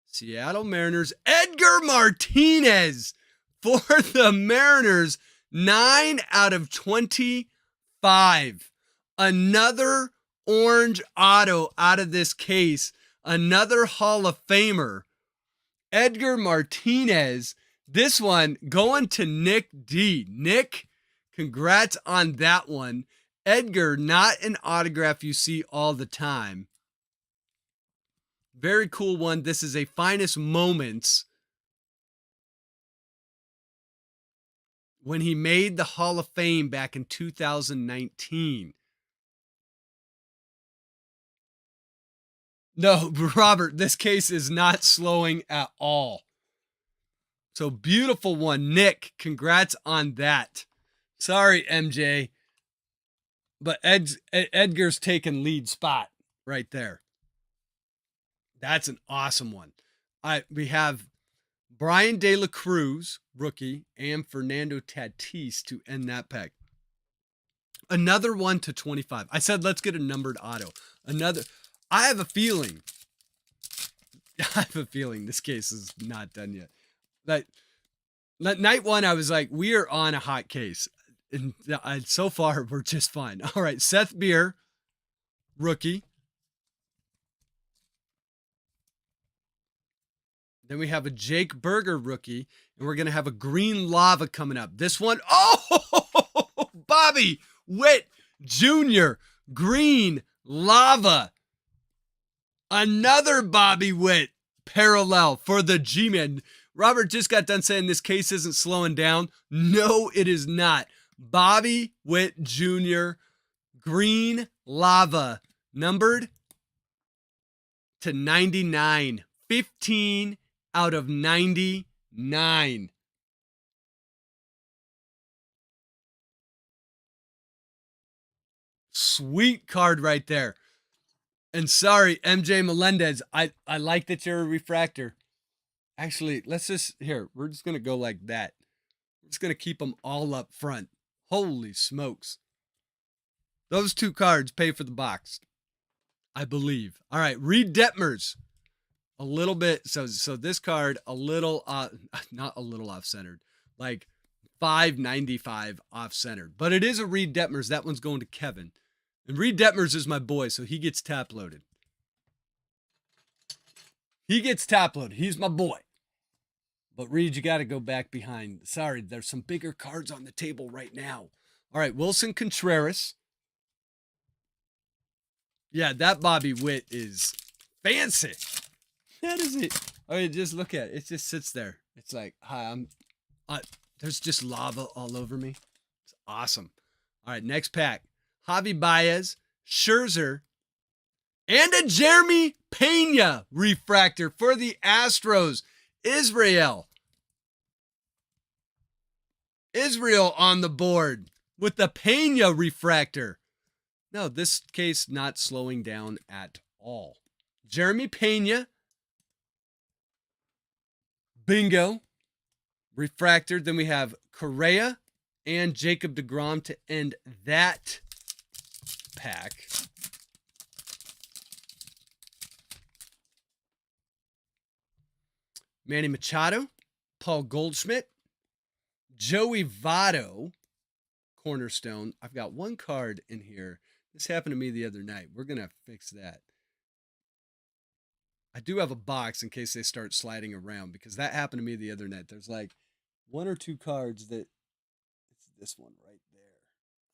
Seattle Mariners, Edgar Martinez for the Mariners. 9 out of 25. Another orange auto out of this case. Another Hall of Famer. Edgar Martinez. This one going to Nick D. Nick, congrats on that one. Edgar, not an autograph you see all the time. Very cool one. This is a Finest Moments. When he made the Hall of Fame back in 2019. No, Robert, this case is not slowing at all. So beautiful one. Nick, congrats on that. Sorry, MJ. But Edgar's taking lead spot right there. That's an awesome one. We have Brian De La Cruz, rookie, and Fernando Tatis to end that pack. Another 1 to 25. I said, let's get a numbered auto. I have a feeling this case is not done yet. Night 1, I was like, we are on a hot case. And so far, we're just fine. All right, Seth Beer, rookie. Then we have a Jake Berger rookie, and we're going to have a Green Lava coming up. This one, Bobby Witt Jr., Green Lava. Another Bobby Witt parallel for the G-Man. Robert just got done saying this case isn't slowing down. No, it is not. Bobby Witt Jr., Green Lava, numbered to 99. 15 out of 99. Sweet card right there. And sorry, MJ Melendez, I like that you're a refractor. Actually, we're just going to go like that. We're just going to keep them all up front. Holy smokes. Those 2 cards pay for the box, I believe. All right, Reed Detmers. A little bit, so this card, a little, not a little off-centered, like 595 off-centered. But it is a Reed Detmers. That one's going to Kevin. And Reed Detmers is my boy, so he gets top-loaded. He's my boy. But Reed, you got to go back behind. Sorry, there's some bigger cards on the table right now. All right, Wilson Contreras. Yeah, that Bobby Witt is fancy. That is it. Oh, you just look at it. It just sits there. It's like, hi, there's just lava all over me. It's awesome. All right, next pack. Javi Baez, Scherzer, and a Jeremy Pena refractor for the Astros. Israel on the board with the Pena refractor. No, this case not slowing down at all. Jeremy Pena. Bingo. Refractor. Then we have Correa and Jacob deGrom to end that pack. Manny Machado, Paul Goldschmidt, Joey Votto, cornerstone. I've got one card in here. This happened to me the other night. We're going to fix that. I do have a box in case they start sliding around, because that happened to me the other night. There's like 1 or 2 cards that it's this one right there.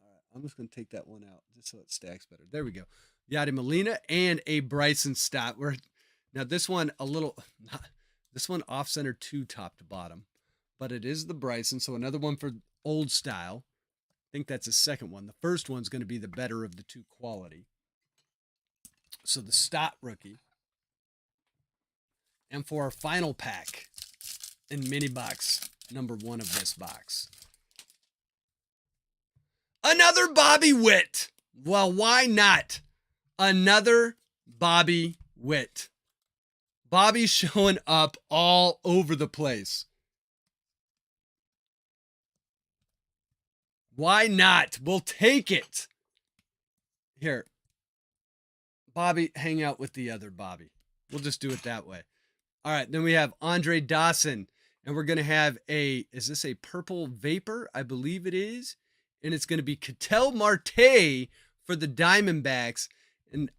All right, I'm just going to take that one out just so it stacks better. There we go. Yadi Molina and a Bryson Stott. Now this one this one off center 2 top to bottom, but it is the Bryson. So another one for old style. I think that's the second one. The first one's going to be the better of the 2 quality. So the Stott rookie. And for our final pack in mini box number 1 of this box, another Bobby Witt. Well, why not? Another Bobby Witt. Bobby showing up all over the place. Why not? We'll take it. Here. Bobby, hang out with the other Bobby. We'll just do it that way. All right, then we have Andre Dawson, and we're going to have is this a purple vapor? I believe it is. And it's going to be Ketel Marte for the Diamondbacks. And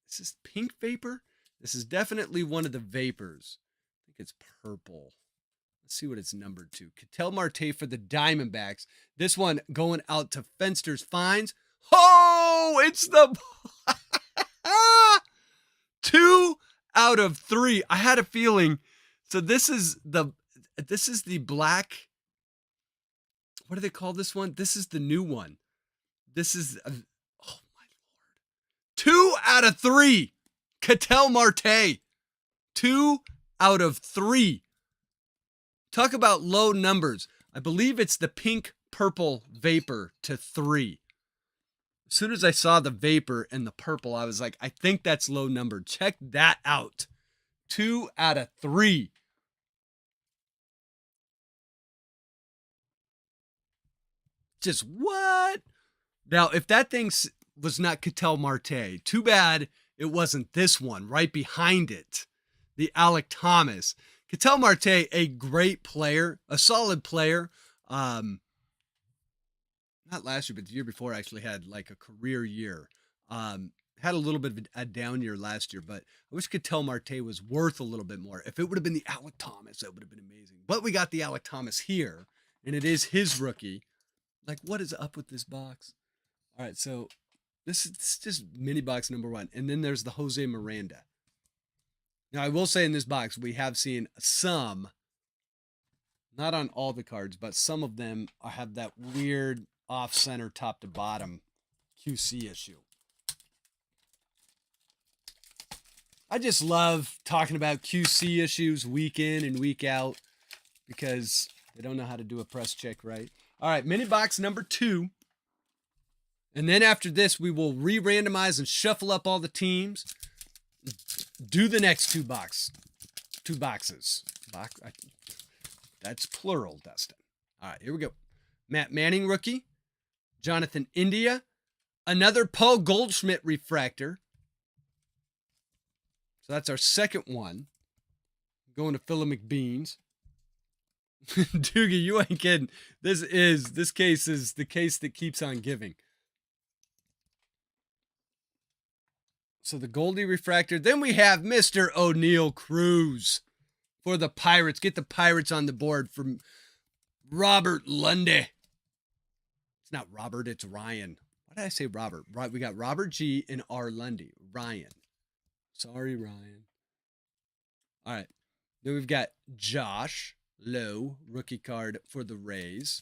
is this pink vapor? This is definitely one of the vapors. I think it's purple. Let's see what it's numbered to. Ketel Marte for the Diamondbacks. This one going out to Fenster's Finds. Oh, it's the 2 out of 3. I had a feeling. So this is the black. What do they call this one? This is the new one. This is, oh my Lord. 2 out of 3. Ketel Marte. 2 out of 3. Talk about low numbers. I believe it's the pink purple vapor to 3. As soon as I saw the vapor and the purple, I was like, I think that's low number. Check that out. 2 out of 3. Just what? Now, if that thing was not Ketel Marte, too bad it wasn't this one right behind it. The Alec Thomas. Ketel Marte, a great player, a solid player. Not last year, but the year before, actually had like a career year. Had a little bit of a down year last year, but I wish Ketel Marte was worth a little bit more. If it would have been the Alec Thomas, that would have been amazing. But we got the Alec Thomas here, and it is his rookie. Like, what is up with this box? All right, so this is just mini box number 1. And then there's the Jose Miranda. Now, I will say in this box, we have seen some, not on all the cards, but some of them have that weird off-center top to bottom QC issue. I just love talking about QC issues week in and week out because they don't know how to do a press check right. All right, mini box number 2. And then after this, we will re-randomize and shuffle up all the teams. Do the next 2 boxes. That's plural, Dustin. All right, here we go. Matt Manning rookie. Jonathan India. Another Paul Goldschmidt refractor. So that's our second one. Going to Philip McBeans. Doogie, you ain't kidding. This case is the case that keeps on giving. So the Goldie refractor. Then we have Mr. O'Neal Cruz for the Pirates. Get the Pirates on the board from Robert Lundy. It's not Robert, it's Ryan. Why did I say Robert? Right, we got Robert G and R. Lundy. Ryan. Sorry, Ryan. All right. Then we've got Josh Lowe, rookie card for the Rays.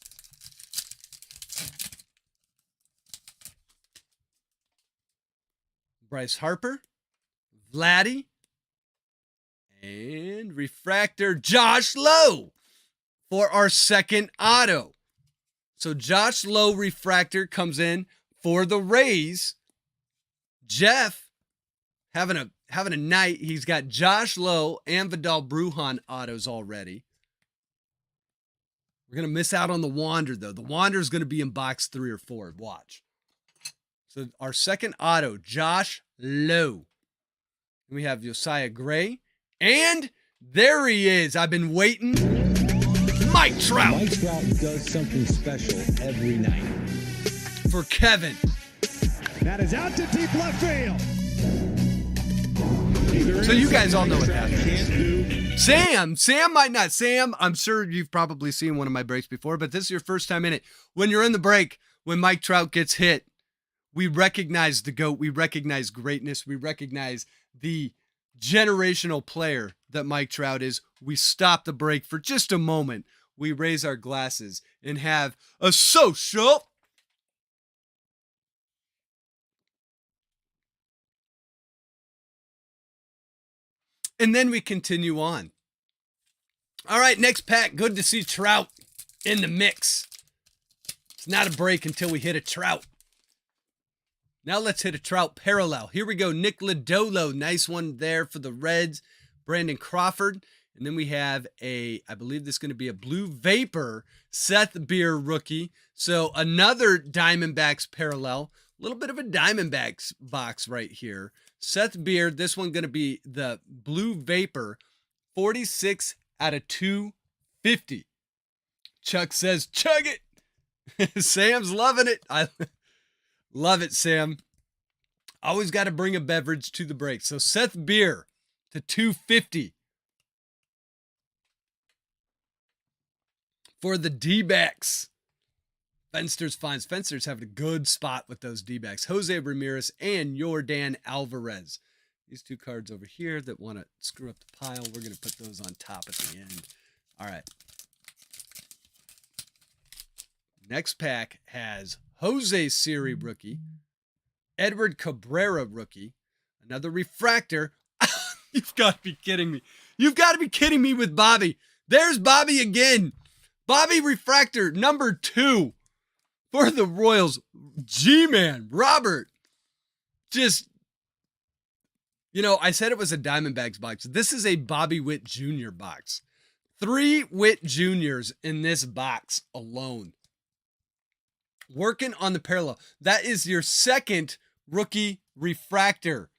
Bryce Harper, Vladdy, and refractor Josh Lowe for our second auto. So Josh Lowe refractor comes in for the Rays. Jeff having a night. He's got Josh Lowe and Vidal Brujan autos already. We're going to miss out on the Wander, though. The Wander is going to be in box 3 or 4. Watch. So our second auto, Josh Lowe. We have Josiah Gray. And there he is. I've been waiting. Mike Trout. Mike Trout does something special every night. For Kevin. That is out to deep left field. He So you guys all know what that is. Sam might not. Sam, I'm sure you've probably seen one of my breaks before, but this is your first time in it. When you're in the break, when Mike Trout gets hit, we recognize the GOAT. We recognize greatness. We recognize the generational player that Mike Trout is. We stop the break for just a moment. We raise our glasses and have a social. And then we continue on. All right, next pack. Good to see Trout in the mix. It's not a break until we hit a Trout. Now let's hit a Trout parallel. Here we go. Nick Lodolo. Nice one there for the Reds. Brandon Crawford. And then we have I believe this is going to be a Blue Vapor Seth Beer rookie. So another Diamondbacks parallel. A little bit of a Diamondbacks box right here. Seth Beer. This one going to be the Blue Vapor. 46 out of 250. Chuck says, chug it. Sam's loving it. I love it, Sam. Always got to bring a beverage to the break. So Seth Beer to 250 for the D-backs. Fenster's finds. Fenster's having a good spot with those D-backs. Jose Ramirez and Yordan Alvarez. These two cards over here that want to screw up the pile, we're going to put those on top at the end. All right. Next pack has Jose Siri rookie, Edward Cabrera rookie, another refractor. You've got to be kidding me. You've got to be kidding me with Bobby. There's Bobby again. Bobby refractor number 2 for the Royals. G-Man, Robert. Just, I said it was a Diamondbacks box. This is a Bobby Witt Jr. box. 3 Witt Juniors in this box alone. Working on the parallel. That is your second rookie refractor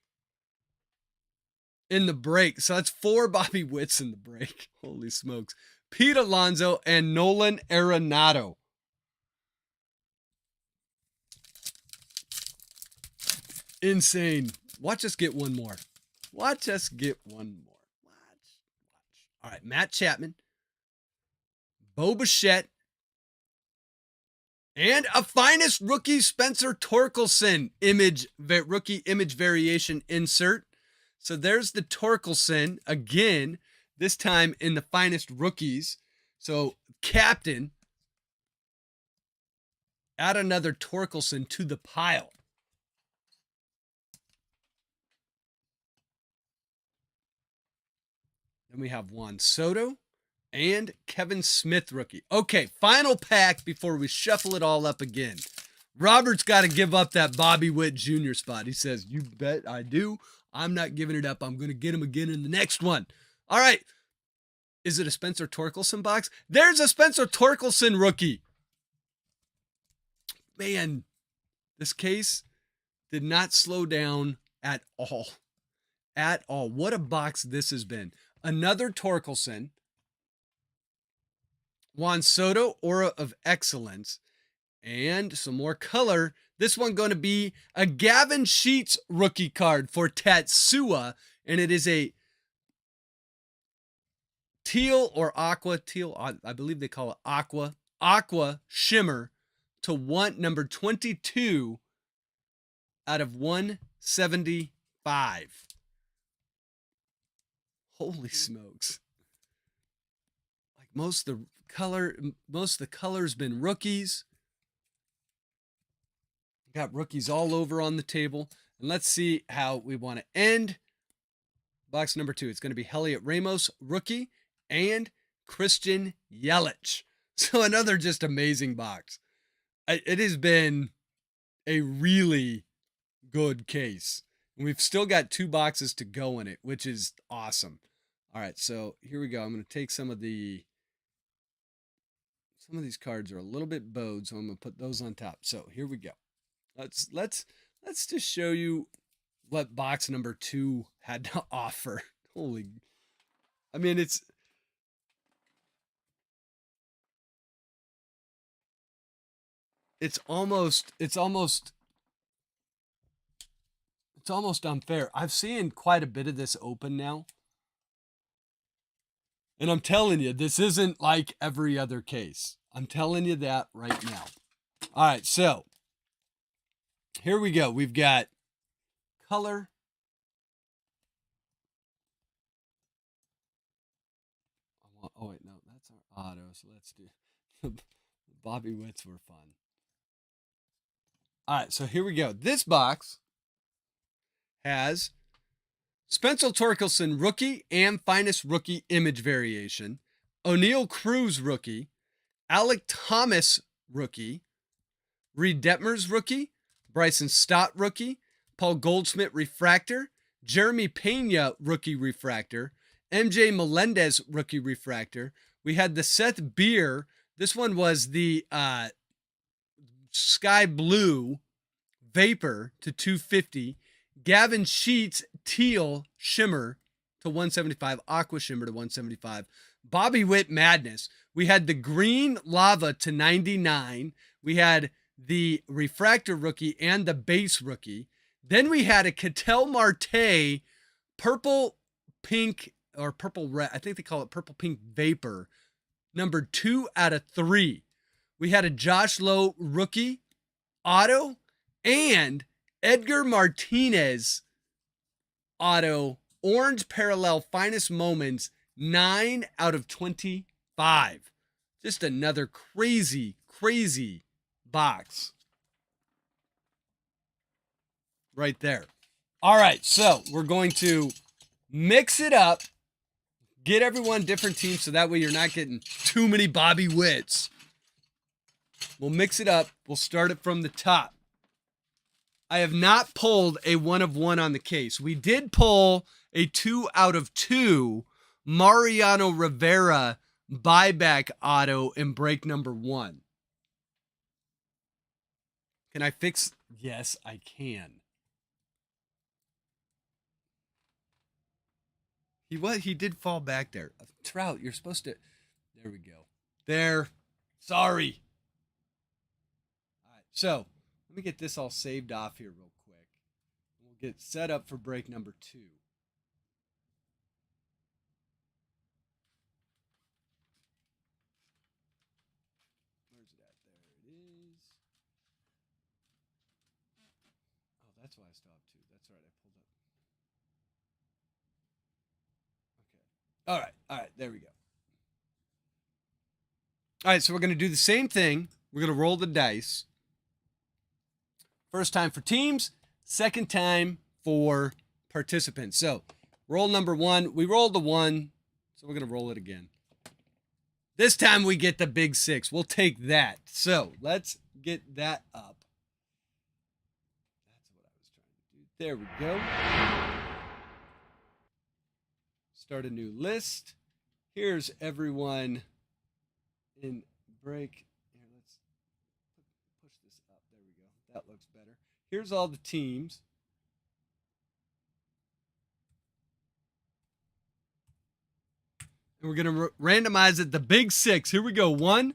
in the break. So that's 4 Bobby Witts in the break. Holy smokes. Pete Alonso and Nolan Arenado. Insane. Watch us get one more. Watch us get one more. Watch. All right, Matt Chapman, Bo Bichette, and a finest rookie Spencer Torkelson rookie image variation insert. So there's the Torkelson again, this time in the finest rookies. So captain, add another Torkelson to the pile. Then we have Juan Soto and Kevin Smith rookie. Okay, final pack before we shuffle it all up again. Robert's got to give up that Bobby Witt Jr. spot. He says, you bet I do. I'm not giving it up. I'm going to get him again in the next one. All right. Is it a Spencer Torkelson box? There's a Spencer Torkelson rookie. Man, this case did not slow down at all. At all. What a box this has been. Another Torkelson. Juan Soto, Aura of Excellence. And some more color. This one going to be a Gavin Sheets rookie card for Tatsua. And it is a teal or aqua. Teal, I believe they call it aqua. Aqua Shimmer to number 22 out of 175. Holy smokes. Like most of the color's been rookies. Got rookies all over on the table. And let's see how we want to end box number 2. It's going to be Heliot Ramos rookie and Christian Yelich. So another just amazing box. It has been a really good case. And we've still got 2 boxes to go in it, which is awesome. All right, so here we go. I'm going to take some of these cards are a little bit bowed, so I'm going to put those on top. So here we go. Let's just show you what box number 2 had to offer. I mean, it's almost it's almost unfair. I've seen quite a bit of this open now. And I'm telling you, this isn't like every other case. I'm telling you that right now. All right, so here we go. We've got color. Oh, wait, no, that's our auto. So let's do Bobby Wits were fun. All right, so here we go. This box has Spencer Torkelson rookie and finest rookie image variation, O'Neal Cruz rookie, Alec Thomas rookie, Reed Detmers rookie, Bryson Stott rookie, Paul Goldschmidt refractor, Jeremy Pena rookie refractor, MJ Melendez rookie refractor. We had the Seth Beer. This one was the sky blue vapor to 250. Gavin Sheets teal shimmer to 175. Aqua shimmer to 175. Bobby Witt madness. We had the green lava to 99. We had the refractor rookie and the base rookie. Then we had a Ketel Marte purple pink or purple red. I think they call it purple pink vapor. Number 2 out of 3. We had a Josh Lowe rookie auto and Edgar Martinez auto orange parallel finest moments 9 out of 25. Just another crazy box right there. All right, so we're going to mix it up, get everyone different teams so that way you're not getting too many Bobby Wits. We'll mix it up. We'll start it from the top. I have not pulled a 1 of 1 on the case. We did pull a 2 out of 2 Mariano Rivera buyback auto in break number 1. Can I fix? Yes, I can. He did fall back there. Trout, you're supposed to. There we go. There. Sorry. All right. So let me get this all saved off here real quick. We'll get set up for break number 2. Where's it at? There it is. Oh, that's why I stopped too. That's right. I pulled up. Okay. All right. There we go. All right. So we're going to do the same thing. We're going to roll the dice. First time for teams, second time for participants. So roll number 1. We rolled the 1, so we're going to roll it again. This time we get the big 6. We'll take that. So let's get that up. That's what I was trying to do. There we go. Start a new list. Here's everyone in break. Here, let's push this up. There we go. That looks better. Here's all the teams. And we're going to randomize it. The big 6. Here we go. 1,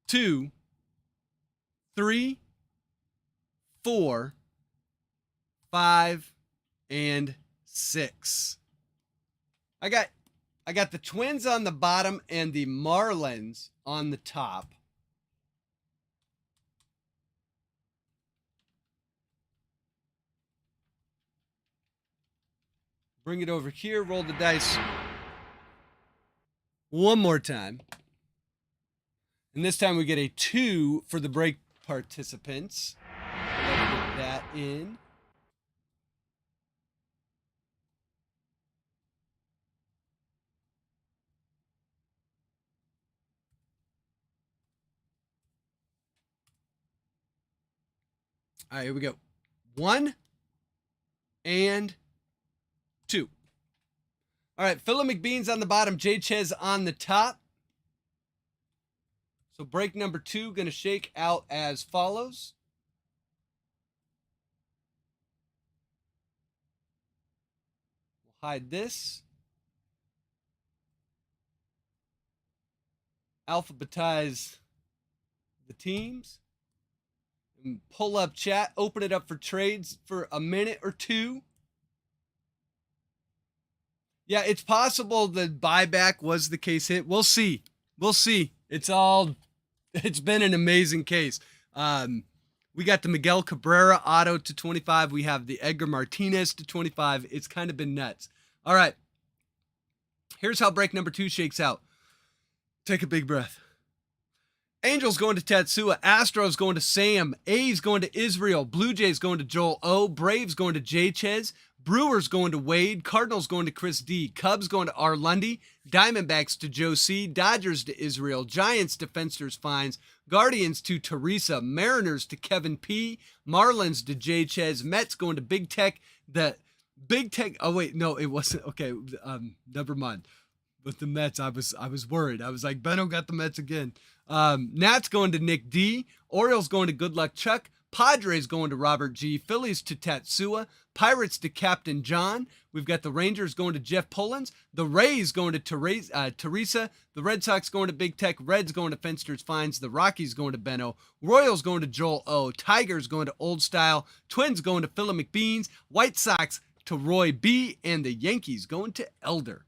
2, 3, 4, 5, and 6. I got the Twins on the bottom and the Marlins on the top. Bring it over here, roll the dice one more time. And this time we get a 2 for the break participants. Get that in. All right, here we go. 1 and 2. All right, Philip McBean's on the bottom, Jay Chez on the top. So break number 2 going to shake out as follows. We'll hide this. Alphabetize the teams. And pull up chat, open it up for trades for a minute or two. Yeah, it's possible the buyback was the case hit. We'll see. We'll see. It's been an amazing case. We got the Miguel Cabrera auto to 25. We have the Edgar Martinez to 25. It's kind of been nuts. All right. Here's how break number 2 shakes out. Take a big breath. Angels going to Tatsuya. Astros going to Sam. A's going to Israel. Blue Jays going to Joel O. Braves going to J. Chez. Brewers going to Wade. Cardinals going to Chris D. Cubs going to R. Lundy. Diamondbacks to Joe C. Dodgers to Israel. Giants to Fenster's Fines. Guardians to Teresa. Mariners to Kevin P. Marlins to J. Chez. Mets going to Big Tech. The Big Tech. Oh wait, no, it wasn't. Okay, never mind. With the Mets, I was worried. I was like, Benno got the Mets again. Nats going to Nick D. Orioles going to Good Luck Chuck. Padres going to Robert G. Phillies to Tatsuya. Pirates to Captain John. We've got the Rangers going to Jeff Pullins. The Rays going to Teresa. The Red Sox going to Big Tech. Reds going to Fenster's Fines. The Rockies going to Benno. Royals going to Joel O. Tigers going to Old Style. Twins going to Philip McBeans. White Sox to Roy B. And the Yankees going to Elder.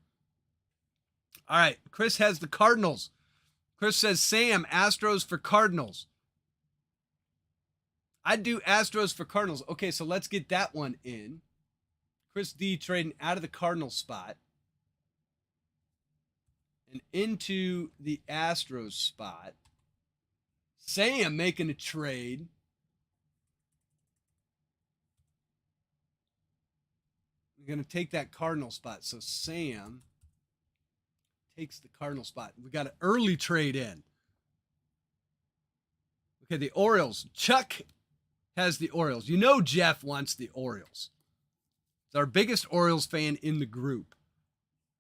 All right, Chris has the Cardinals. Chris says, Sam, Astros for Cardinals. I'd do Astros for Cardinals. Okay, so let's get that one in. Chris D trading out of the Cardinals spot and into the Astros spot. Sam making a trade. We're going to take that Cardinal spot. So Sam takes the Cardinal spot. We got an early trade in. Okay, the Orioles. Chuck has the Orioles. You know Jeff wants the Orioles. He's our biggest Orioles fan in the group.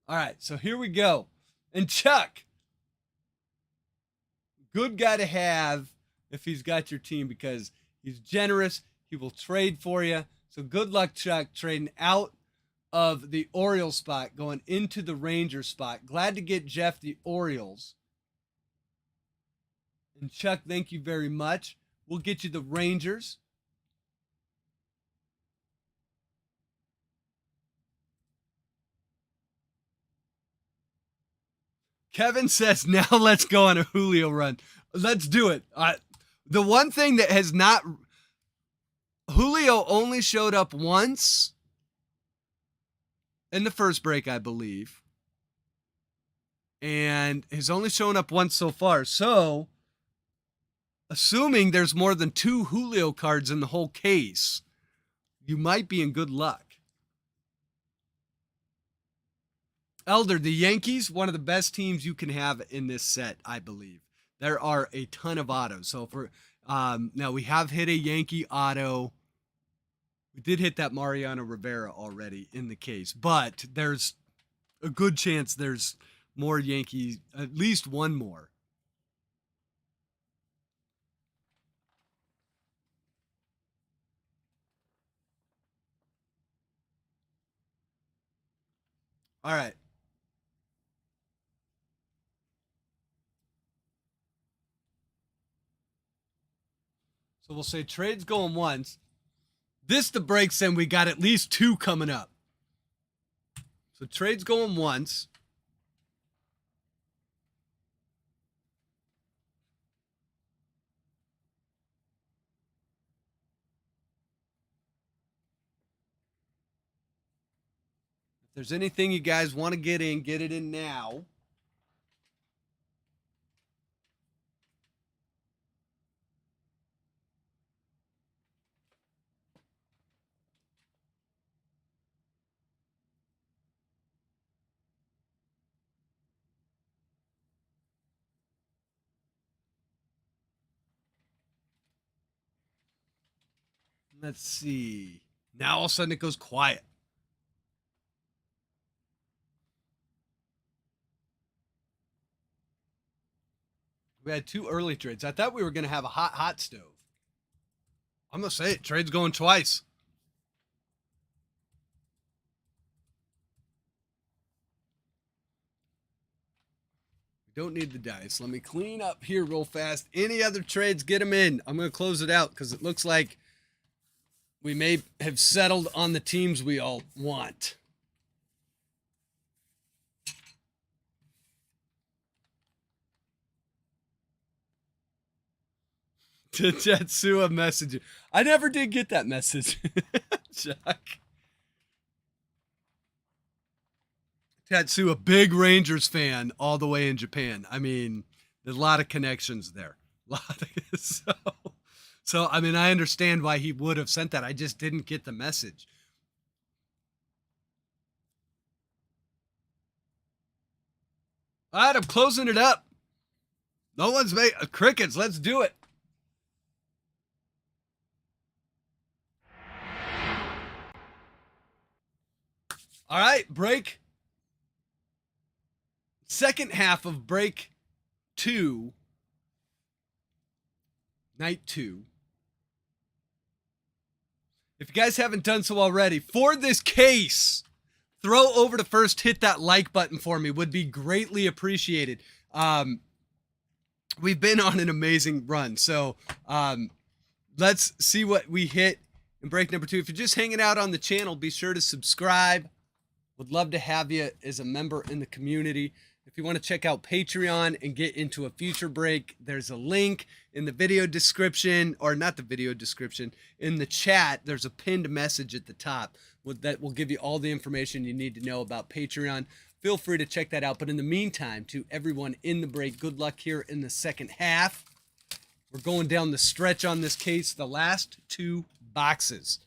All right, so here we go. And Chuck, good guy to have if he's got your team because he's generous. He will trade for you. So good luck, Chuck, trading out of the Orioles spot, going into the Rangers spot. Glad to get Jeff the Orioles. And Chuck, thank you very much. We'll get you the Rangers. Kevin says, now let's go on a Julio run. Let's do it. The one thing that has not... Julio only showed up once in the first break, I believe. And has only shown up once so far. So, assuming there's more than 2 Julio cards in the whole case, you might be in good luck. Elder, the Yankees, one of the best teams you can have in this set, I believe. There are a ton of autos. So for now we have hit a Yankee auto. We did hit that Mariano Rivera already in the case, but there's a good chance there's more Yankees, at least one more. All right. So we'll say trades going once. This the breaks in, we got at least 2 coming up. So trades going once. If there's anything you guys want to get it in now. Let's see. Now all of a sudden it goes quiet. We had 2 early trades. I thought we were going to have a hot stove. I'm going to say it. Trade's going twice. We don't need the dice. Let me clean up here real fast. Any other trades, get them in. I'm going to close it out because it looks like we may have settled on the teams we all want. To Tetsuya message. I never did get that message. Chuck. Tetsuya, big Rangers fan all the way in Japan. I mean, there's a lot of connections there. So I mean, I understand why he would have sent that. I just didn't get the message. All right, I'm closing it up. No one's made crickets. Let's do it. All right, break. Second half of break 2. Night 2. If you guys haven't done so already, for this case, throw over to first, hit that like button for me. Would be greatly appreciated. We've been on an amazing run. So let's see what we hit in break number 2. If you're just hanging out on the channel, be sure to subscribe. Would love to have you as a member in the community. If you want to check out Patreon and get into a future break, there's a link in the video description, or not the video description, in the chat. There's a pinned message at the top that will give you all the information you need to know about Patreon. Feel free to check that out. But in the meantime, to everyone in the break, good luck here in the second half. We're going down the stretch on this case, the last 2 boxes.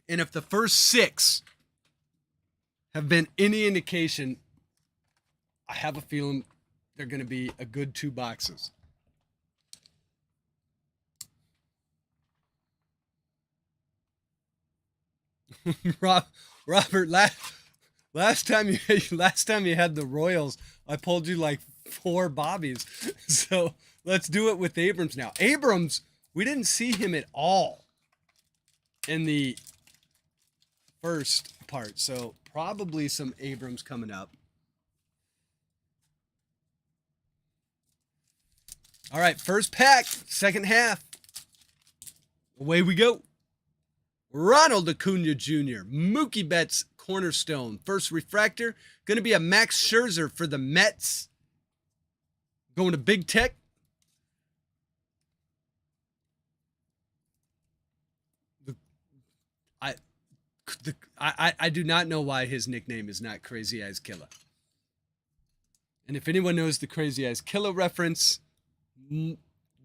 And if the first 6 have been any indication, I have a feeling they're going to be a good 2 boxes. Robert, last time you had the Royals, I pulled you like 4 bobbies. So let's do it with Abrams now. Abrams, we didn't see him at all in the first part, so probably some Abrams coming up. All right, first pack, second half. Away we go. Ronald Acuna Jr., Mookie Betts cornerstone. First refractor, going to be a Max Scherzer for the Mets. Going to Big Tech. I do not know why his nickname is not Crazy Eyes Killer. And if anyone knows the Crazy Eyes Killer reference,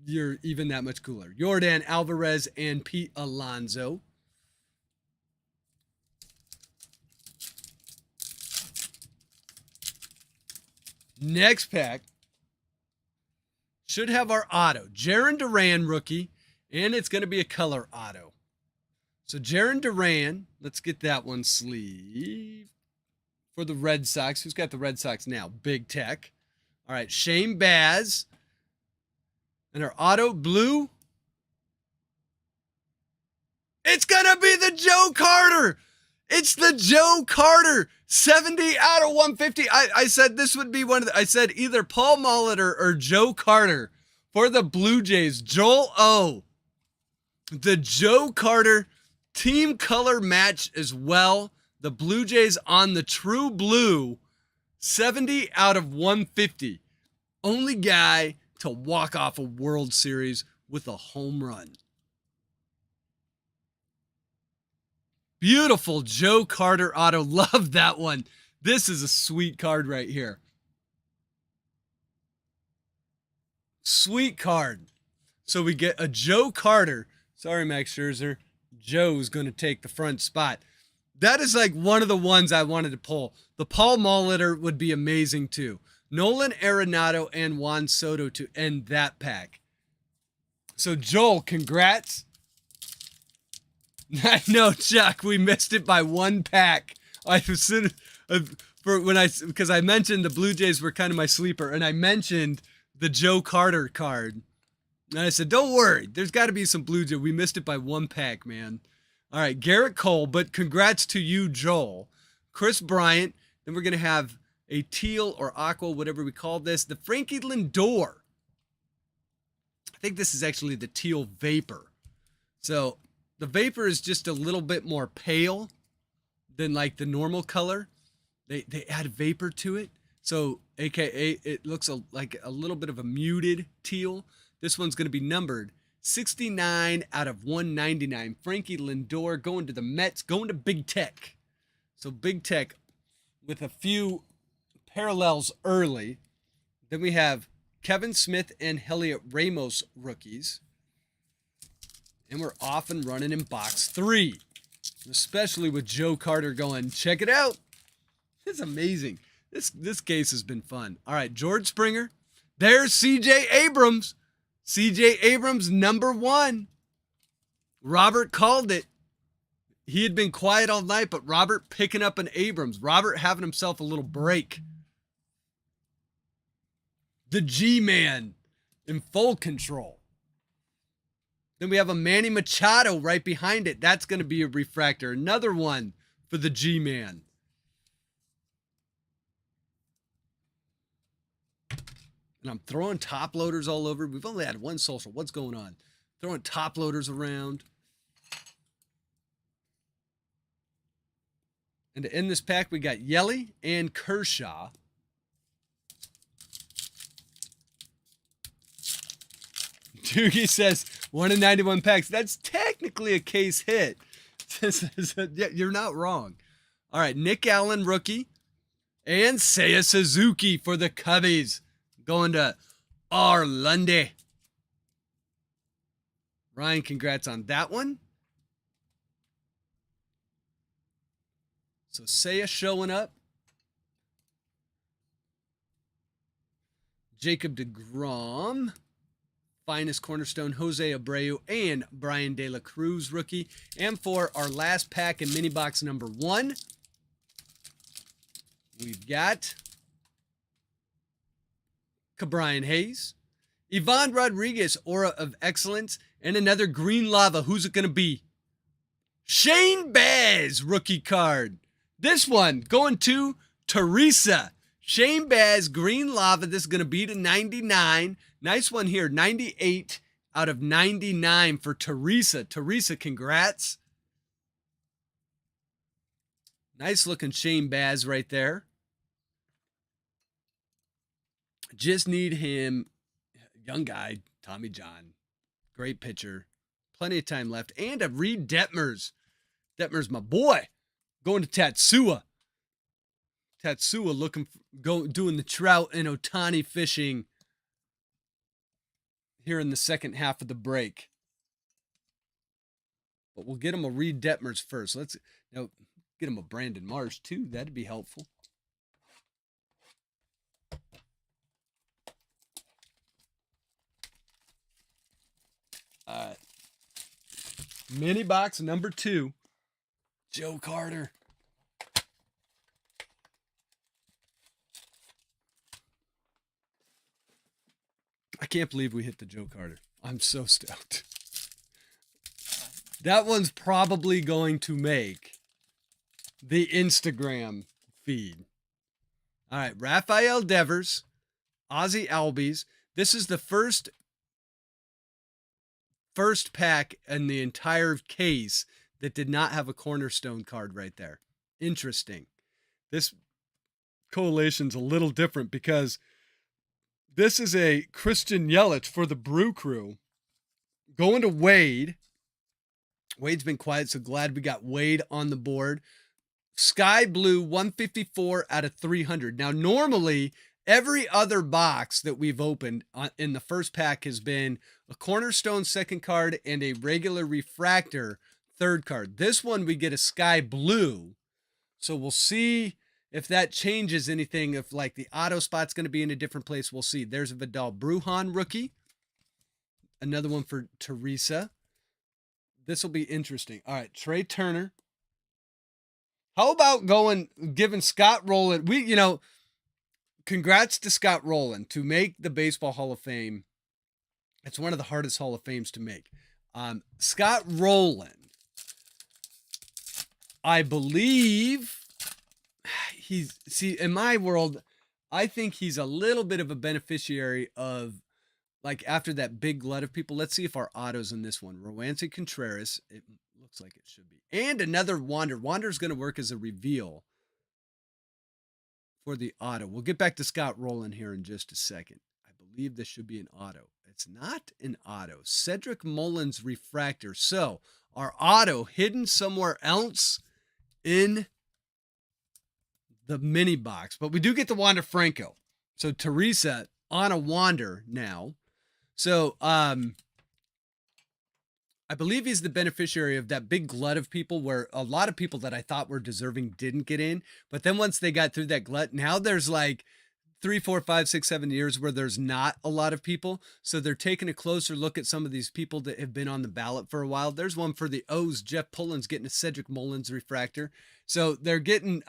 you're even that much cooler. Yordan Alvarez and Pete Alonso. Next pack should have our auto. Jarren Duran rookie, and it's going to be a color auto. So Jarren Duran, let's get that one sleeve for the Red Sox. Who's got the Red Sox now? Big Tech. All right, Shane Baz. And our auto blue. It's going to be the Joe Carter. It's the Joe Carter. 70 out of 150. I said this would be one of the, I said either Paul Molitor or Joe Carter for the Blue Jays. Joel O. The Joe Carter team color match as well. The Blue Jays on the true blue, 70 out of 150. Only guy to walk off a World Series with a home run. Beautiful Joe Carter auto. Love that one. This is a sweet card right here. Sweet card. So we get a Joe Carter. Sorry, Max Scherzer. Joe's going to take the front spot. That is like one of the ones I wanted to pull. The Paul Molitor would be amazing too. Nolan Arenado and Juan Soto to end that pack. So Joel, congrats. I know, Chuck, we missed it by 1 pack. Because I mentioned the Blue Jays were kind of my sleeper, and I mentioned the Joe Carter card. And I said, don't worry, there's got to be some Blue Jays. We missed it by 1 pack, man. All right, Garrett Cole, but congrats to you, Joel. Chris Bryant. Then we're going to have a teal or aqua, whatever we call this. The Frankie Lindor. I think this is actually the teal vapor. So the vapor is just a little bit more pale than like the normal color. They add vapor to it. So AKA it looks like a little bit of a muted teal. This one's going to be numbered 69 out of 199. Frankie Lindor going to the Mets, going to Big Tech. So Big Tech with a few parallels early. Then we have Kevin Smith and Heliot Ramos rookies. And we're off and running in box 3. Especially with Joe Carter going, check it out. It's amazing. This case has been fun. All right, George Springer. There's C.J. Abrams. C.J. Abrams, number 1. Robert called it. He had been quiet all night, but Robert picking up an Abrams. Robert having himself a little break. The G-Man in full control. Then we have a Manny Machado right behind it. That's going to be a refractor. Another one for the G-Man. And I'm throwing top loaders all over. We've only had one social. What's going on? Throwing top loaders around. And to end this pack, we got Yelly and Kershaw. Doogie says 1 in 91 packs. That's technically a case hit. Yeah, you're not wrong. All right, Nick Allen, rookie. And Seiya Suzuki for the Cubbies. Going to Orlando. Ryan, congrats on that one. So Seiya showing up. Jacob deGrom. Finest cornerstone, Jose Abreu and Brian De La Cruz, rookie. And for our last pack in mini box number 1, we've got Brian Hayes, Ivan Rodriguez, Aura of Excellence, and another green lava. Who's it going to be? Shane Baz, rookie card. This one going to Teresa. Shane Baz, green lava. This is going to be to 99. Nice one here. 98 out of 99 for Teresa. Teresa, congrats. Nice looking Shane Baz right there. Just need him. Young guy, Tommy John. Great pitcher. Plenty of time left. And a Reed Detmers. Detmers, my boy. Going to Tatsua. Tatsua looking doing the Trout and Ohtani fishing here in the second half of the break. But we'll get him a Reed Detmers first. Let's now get him a Brandon Marsh too. That'd be helpful. Mini box number 2. Joe Carter. I can't believe we hit the Joe Carter. I'm so stoked. That one's probably going to make the Instagram feed. All right, Rafael Devers, Ozzie Albies. This is the first pack in the entire case that did not have a cornerstone card right there. Interesting. This collation's a little different because this is a Christian Yelich for the Brew Crew. Going to Wade. Wade's been quiet, so glad we got Wade on the board. Sky Blue, 154 out of 300. Now, normally, every other box that we've opened in the first pack has been a cornerstone second card and a regular refractor third card. This one, we get a Sky Blue. So we'll see if that changes anything. If like the auto spot's going to be in a different place, we'll see. There's a Vidal Brujan rookie. Another one for Teresa. This will be interesting. All right, Trey Turner. How about giving Scott Rowland? Congrats to Scott Rowland to make the Baseball Hall of Fame. It's one of the hardest Hall of Fames to make. Scott Rowland I believe in my world, I think he's a little bit of a beneficiary of, like, after that big glut of people. Let's see if our auto's in this one. Rowancy Contreras. It looks like it should be. And another Wander. Wander's going to work as a reveal for the auto. We'll get back to Scott Rowland here in just a second. I believe this should be an auto. It's not an auto. Cedric Mullins refractor. So our auto hidden somewhere else in the mini box, but we do get the Wander Franco. So Teresa on a Wander now. So I believe he's the beneficiary of that big glut of people, where a lot of people that I thought were deserving didn't get in. But then once they got through that glut, now there's like 3, 4, 5, 6, 7 years where there's not a lot of people. So they're taking a closer look at some of these people that have been on the ballot for a while. There's one for the O's. Jeff Pullen's getting a Cedric Mullins refractor. So they're getting,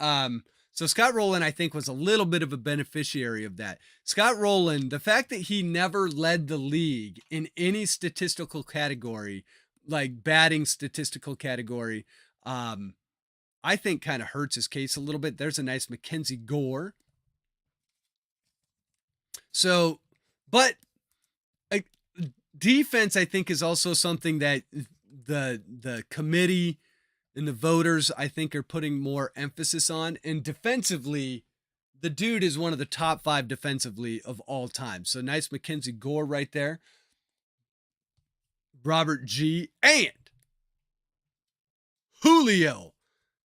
so Scott Rowland, I think, was a little bit of a beneficiary of that. Scott Rowland, the fact that he never led the league in any statistical category, like batting statistical category, I think kind of hurts his case a little bit. There's a nice Mackenzie Gore. So, but defense, I think, is also something that the committee and the voters, I think, are putting more emphasis on. And defensively, the dude is one of the top 5 defensively of all time. So nice Mackenzie Gore right there. Robert G. and Julio.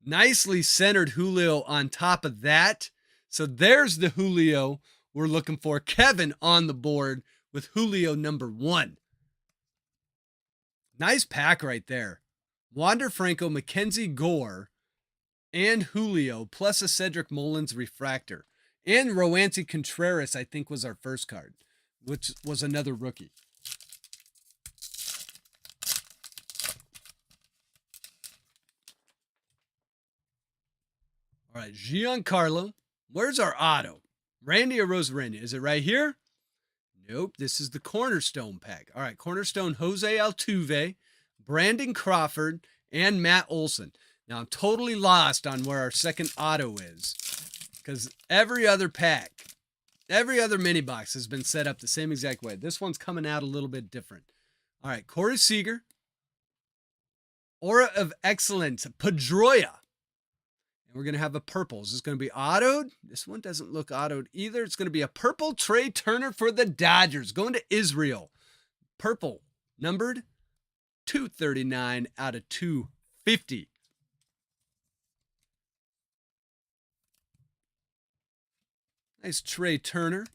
Nicely centered Julio on top of that. So there's the Julio we're looking for. Kevin on the board with Julio number 1. Nice pack right there. Wander Franco, Mackenzie Gore, and Julio, plus a Cedric Mullins refractor. And Rowancy Contreras, I think, was our first card, which was another rookie. All right, Giancarlo. Where's our auto? Randy or Rosarena? Is it right here? Nope, this is the Cornerstone pack. All right, Cornerstone, Jose Altuve, Brandon Crawford, and Matt Olson. Now, I'm totally lost on where our second auto is, because every other pack, every other mini box has been set up the same exact way. This one's coming out a little bit different. All right, Corey Seager, Aura of Excellence, Pedroia. And we're going to have a purple. Is this going to be autoed? This one doesn't look autoed either. It's going to be a purple Trey Turner for the Dodgers, going to Israel. Purple, numbered 239 out of 250. Nice Trey Turner.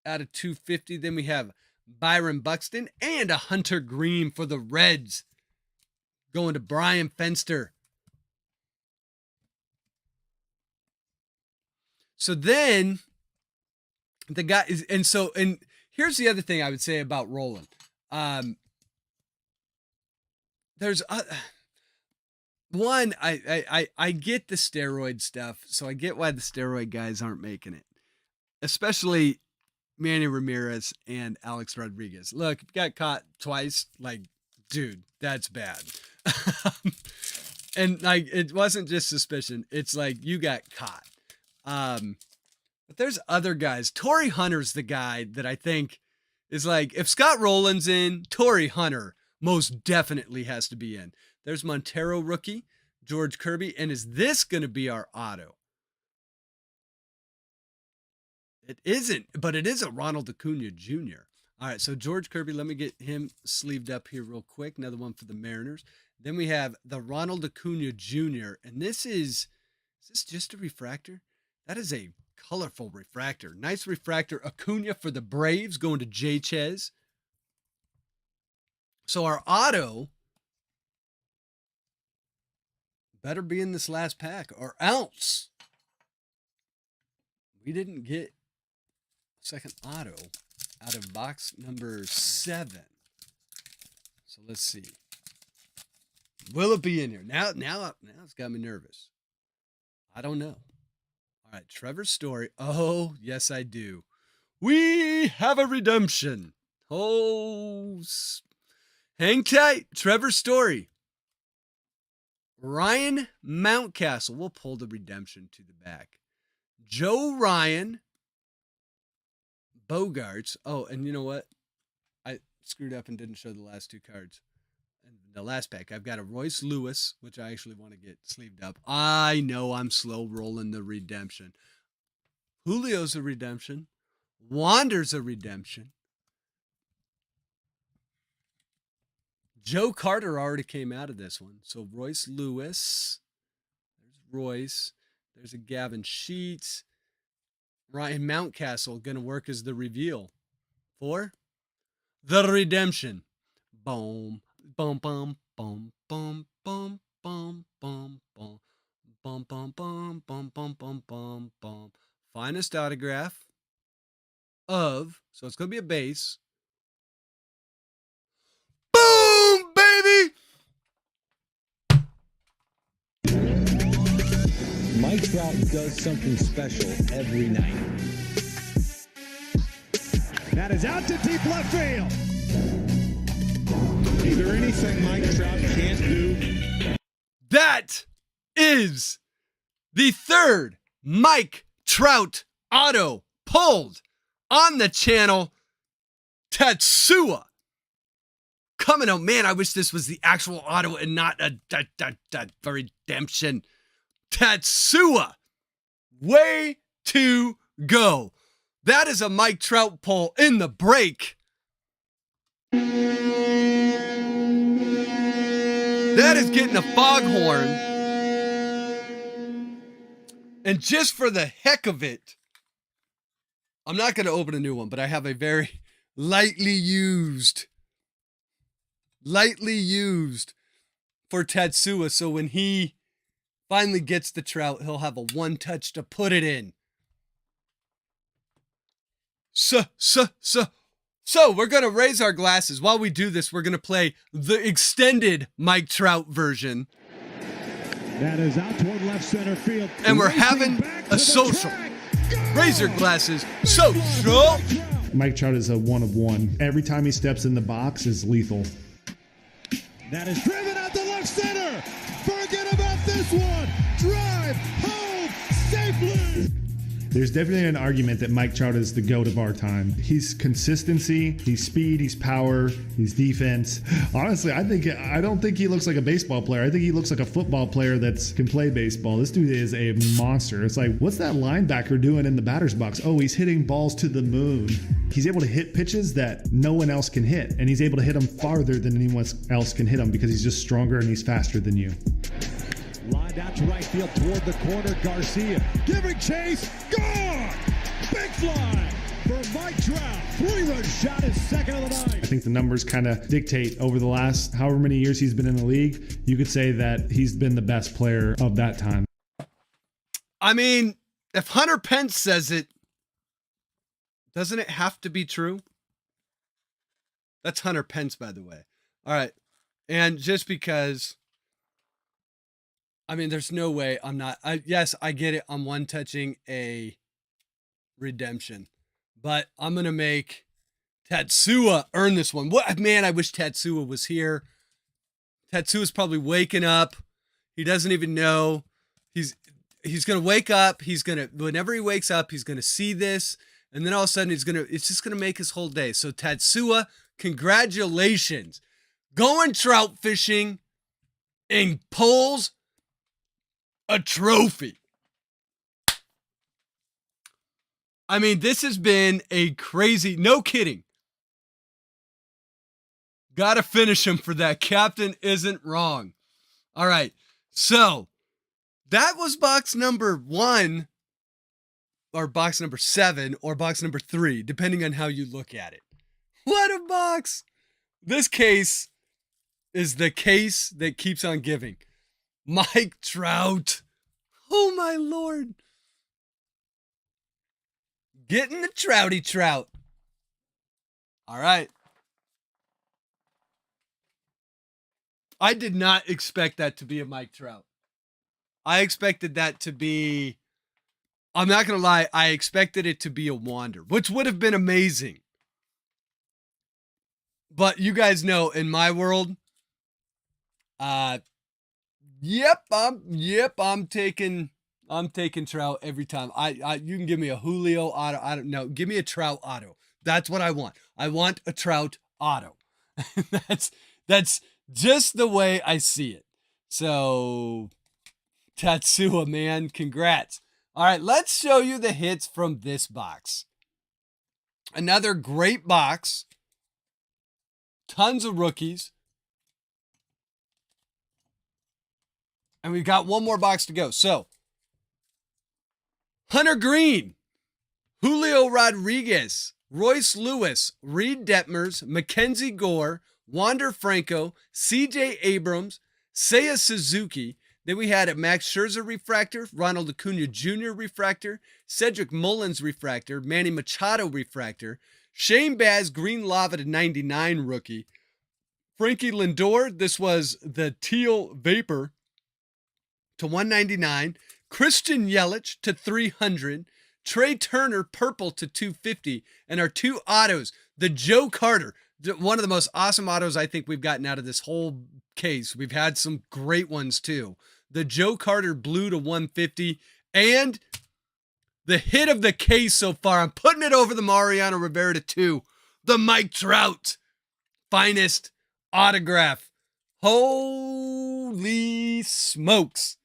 Out of 250. Then we have Byron Buxton and a Hunter Green for the Reds, going to Brian Fenster. So then the guy is, and here's the other thing I would say about Rowland. There's one, I get the steroid stuff, so I get why the steroid guys aren't making it, especially Manny Ramirez and Alex Rodriguez. Look, if you got caught twice, like, dude, that's bad. And like, it wasn't just suspicion. It's like, you got caught. But there's other guys. Torrey Hunter's the guy that I think is like, if Scott Rowland's in, Torrey Hunter most definitely has to be in. There's Montero rookie, George Kirby. And is this going to be our auto? It isn't, but it is a Ronald Acuna Jr. All right, so George Kirby, let me get him sleeved up here real quick. Another one for the Mariners. Then we have the Ronald Acuna Jr. And is this just a refractor? That is a colorful refractor. Nice refractor. Acuna for the Braves, going to Jay Chez. So our auto better be in this last pack, or else we didn't get second auto out of box number 7. So let's see. Will it be in here? Now it's got me nervous. I don't know. All right, Trevor Story. Oh, yes, I do. We have a redemption. Hang tight. Trevor Story. Ryan Mountcastle. We'll pull the redemption to the back. Joe Ryan. Bogarts. Oh, and you know what? I screwed up and didn't show the last two cards. And the last pack, I've got a Royce Lewis, which I actually want to get sleeved up. I know I'm slow rolling the redemption. Julio's a redemption. Wander's a redemption. Joe Carter already came out of this one. So Royce Lewis. There's Royce. There's a Gavin Sheets. Ryan Mountcastle going to work as the reveal for the redemption. Boom, boom, boom, boom, boom, boom, boom, boom, boom, boom, boom, boom, boom, boom, boom, boom, boom. Finest autograph of, so it's going to be a base. Boom, baby! Mike Trout does something special every night. That is out to deep left field. Is there anything Mike Trout can't do? That is the third Mike Trout auto pulled on the channel. Tetsuya. Coming out, man, I wish this was the actual auto and not a redemption. Tetsuya. Way to go. That is a Mike Trout pull in the break. That is getting a foghorn. And just for the heck of it, I'm not going to open a new one, but I have a very lightly used for Tetsuya. So when he finally gets the Trout, he'll have a one touch to put it in. So we're going to raise our glasses. While we do this, we're going to play the extended Mike Trout version. That is out toward left center field. And we're having a social. Raise your glasses. Social. Mike Trout is a one of one. Every time he steps in the box is lethal. That is driven out to left center. Forget about this one. Drive home safely. There's definitely an argument that Mike Trout is the GOAT of our time. He's consistency, he's speed, he's power, he's defense. Honestly, I don't think he looks like a baseball player. I think he looks like a football player that can play baseball. This dude is a monster. It's like, what's that linebacker doing in the batter's box? Oh, he's hitting balls to the moon. He's able to hit pitches that no one else can hit, and he's able to hit them farther than anyone else can hit them because he's just stronger and he's faster than you. Lined out to right field toward the corner. Garcia giving chase. Gone! Big fly for Mike Trout. 3-run shot is second of the night. I think the numbers kind of dictate over the last however many years he's been in the league. You could say that he's been the best player of that time. I mean, if Hunter Pence says it, doesn't it have to be true? That's Hunter Pence, by the way. All right. And just because, I mean, there's no way I'm not. Yes, I get it. I'm one touching a redemption, but I'm going to make Tetsuya earn this one. What, man, I wish Tetsuya was here. Tetsuya's probably waking up. He doesn't even know. He's going to wake up. Whenever he wakes up, he's going to see this. And then all of a sudden it's just going to make his whole day. So Tetsuya, congratulations. Going trout fishing and pulls a trophy. I mean, this has been a crazy, no kidding. Got to finish him for that. Captain isn't wrong. All right. So that was box number 1 or box number 7 or box number 3, depending on how you look at it. What a box. This case is the case that keeps on giving. Mike Trout. Oh, my Lord. Getting the Trouty Trout. All right. I did not expect that to be a Mike Trout. I expected that to be I'm not going to lie, I expected it to be a Wander, which would have been amazing. But you guys know, in my world, I'm taking Trout every time. You can give me a Julio auto. I don't know. Give me a Trout auto. That's what I want. I want a Trout auto. That's just the way I see it. So, Tatsua, man, congrats. All right, let's show you the hits from this box. Another great box. Tons of rookies. And we've got one more box to go. So, Hunter Green, Julio Rodriguez, Royce Lewis, Reed Detmers, Mackenzie Gore, Wander Franco, CJ Abrams, Seiya Suzuki. Then we had a Max Scherzer refractor, Ronald Acuna Jr. refractor, Cedric Mullins refractor, Manny Machado refractor, Shane Baz Green Lava to 99 rookie, Frankie Lindor, this was the Teal Vapor to 199, Christian Yelich to 300, Trey Turner purple to 250, and our two autos, the Joe Carter, one of the most awesome autos I think we've gotten out of this whole case. We've had some great ones too. The Joe Carter blue to 150, and the hit of the case so far, I'm putting it over the Mariano Rivera to 2, the Mike Trout finest autograph. Holy smokes.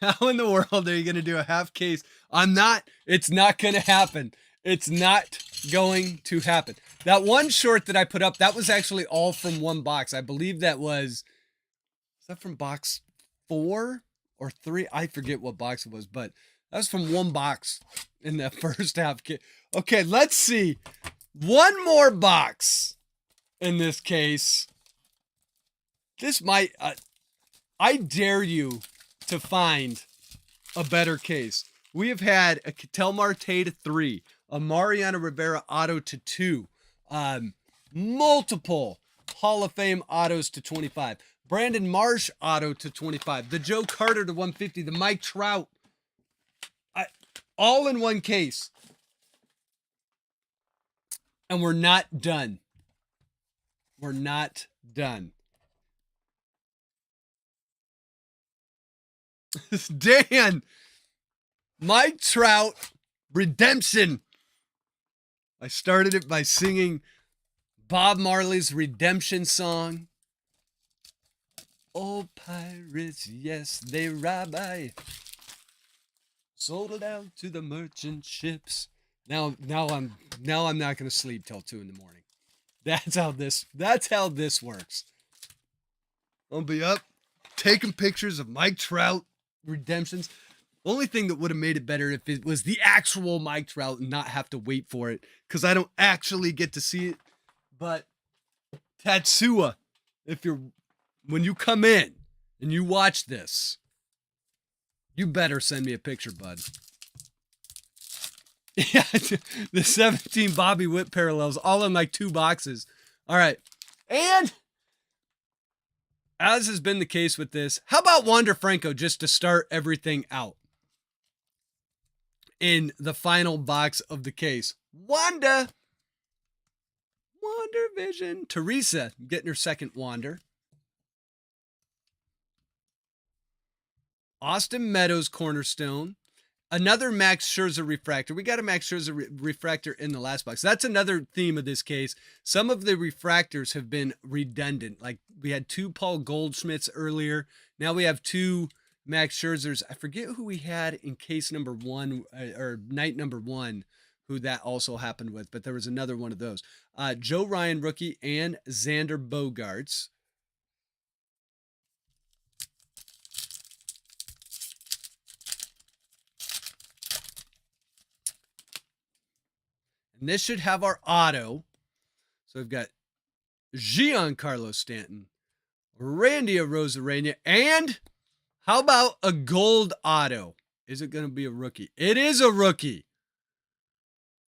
How in the world are you going to do a half case? It's not going to happen. It's not going to happen. That one short that I put up, that was actually all from one box. I believe is that from box 4 or 3? I forget what box it was, but that was from one box in the first half kit. Okay, let's see. One more box in this case. This might, I dare you to find a better case. We have had a Ketel Marte to 3, a Mariano Rivera auto to 2, multiple Hall of Fame autos to 25, Brandon Marsh auto to 25, the Joe Carter to 150, the Mike Trout, all in one case. And we're not done. We're not done. Dan, Mike Trout, Redemption. I started it by singing Bob Marley's Redemption song. Oh, pirates, yes, they rob I. Sold it out to the merchant ships. Now I'm not going to sleep till 2 in the morning. That's how this works. I'll be up taking pictures of Mike Trout redemptions. Only thing that would have made it better if it was the actual Mike Trout and not have to wait for it, because I don't actually get to see it. But Tatsua, when you come in and you watch this, you better send me a picture, bud. Yeah, the 17 Bobby Witt parallels, all in like 2 boxes. All right. And as has been the case with this, how about Wander Franco just to start everything out in the final box of the case? Wander Vision. Teresa getting her second Wander. Austin Meadows cornerstone. Another Max Scherzer refractor. We got a Max Scherzer refractor in the last box. That's another theme of this case. Some of the refractors have been redundant. Like we had 2 Paul Goldschmidts earlier. Now we have 2 Max Scherzers. I forget who we had in case number 1 or night number 1, who that also happened with, but there was another one of those. Joe Ryan rookie and Xander Bogaerts. And this should have our auto. So we've got Giancarlo Stanton, Randy Arozarena, and how about a gold auto? Is it going to be a rookie? It is a rookie.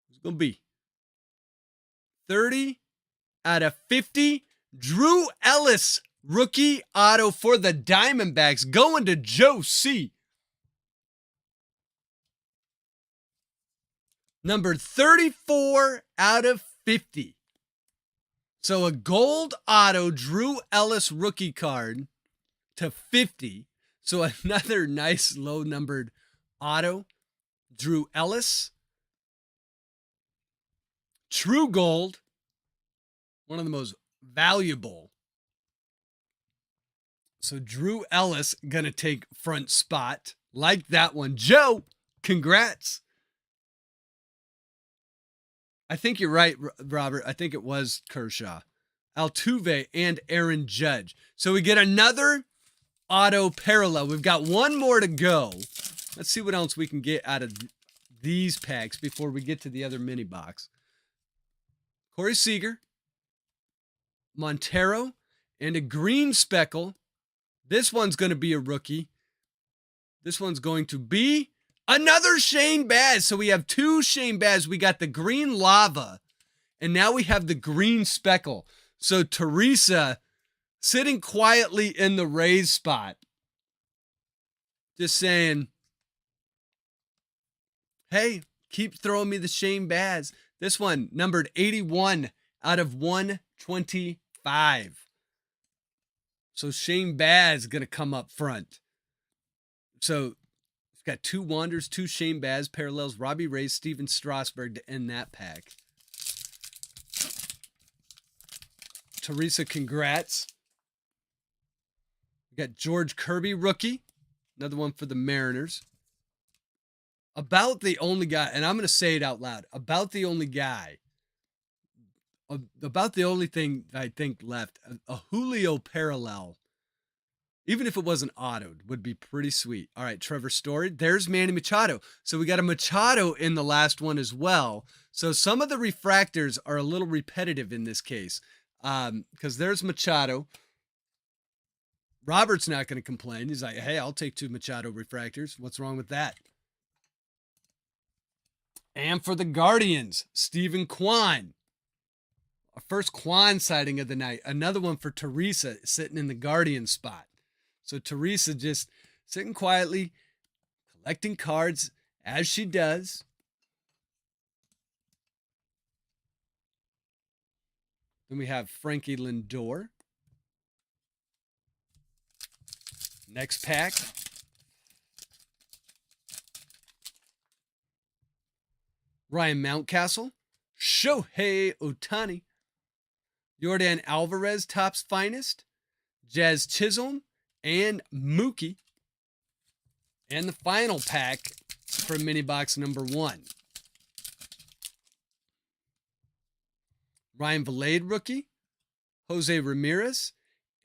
It's going to be 30 out of 50. Drew Ellis, rookie auto for the Diamondbacks, going to Joe C. Number 34 out of 50. So a gold auto Drew Ellis rookie card to 50. So another nice low numbered auto. Drew Ellis. True gold. One of the most valuable. So Drew Ellis going to take front spot. Like that one. Joe, congrats. I think you're right, Robert. I think it was Kershaw, Altuve, and Aaron Judge. So we get another auto parallel. We've got one more to go. Let's see what else we can get out of these packs before we get to the other mini box. Corey Seager, Montero, and a green speckle. This one's going to be a rookie. This one's going to be another Shane Baz. So we have two Shane Baz. We got the green lava, and now we have the green speckle. So Teresa sitting quietly in the Rays spot. Just saying, hey, keep throwing me the Shane Baz. This one numbered 81 out of 125. So Shane Baz going to come up front. So got two Wanders, two Shane Baz parallels, Robbie Ray, Steven Strasburg to end that pack. Teresa, congrats. We got George Kirby, rookie. Another one for the Mariners. About the only guy, and I'm going to say it out loud, about the only thing I think left, a Julio parallel. Even if it wasn't autoed, would be pretty sweet. All right, Trevor Story. There's Manny Machado. So we got a Machado in the last one as well. So some of the refractors are a little repetitive in this case. Because there's Machado. Robert's not going to complain. He's like, hey, I'll take two Machado refractors. What's wrong with that? And for the Guardians, Stephen Kwan. Our first Kwan sighting of the night. Another one for Teresa sitting in the Guardian spot. So Teresa just sitting quietly, collecting cards as she does. Then we have Frankie Lindor. Next pack. Ryan Mountcastle. Shohei Ohtani. Yordan Alvarez, Topps Finest. Jazz Chisholm. And Mookie. And the final pack for mini box number 1. Ryan Vilade, rookie. Jose Ramirez.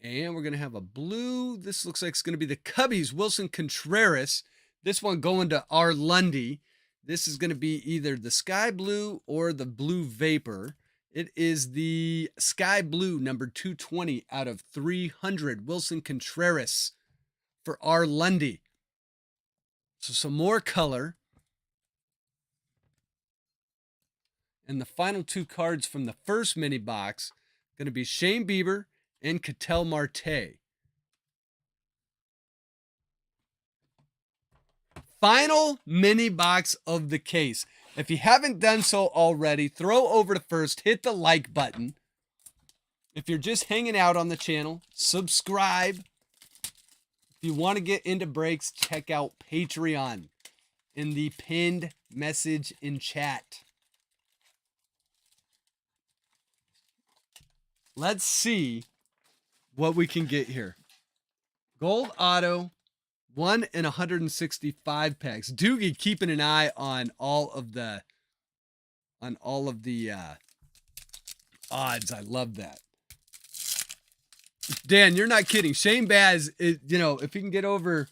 And we're going to have a blue. This looks like it's going to be the Cubbies, Wilson Contreras. This one going to R. Lundy. This is going to be either the Sky Blue or the Blue Vapor. It is the Sky Blue, number 220 out of 300. Wilson Contreras for R. Lundy. So some more color. And the final two cards from the first mini box going to be Shane Bieber and Ketel Marte. Final mini box of the case. If you haven't done so already, throw over to first, hit the like button. If you're just hanging out on the channel, subscribe. If you want to get into breaks, check out Patreon in the pinned message in chat. Let's see what we can get here. Gold Auto, 1 in 165 packs. Doogie keeping an eye on all of the odds. I love that. Dan, you're not kidding. Shane Baz, is, if he can get over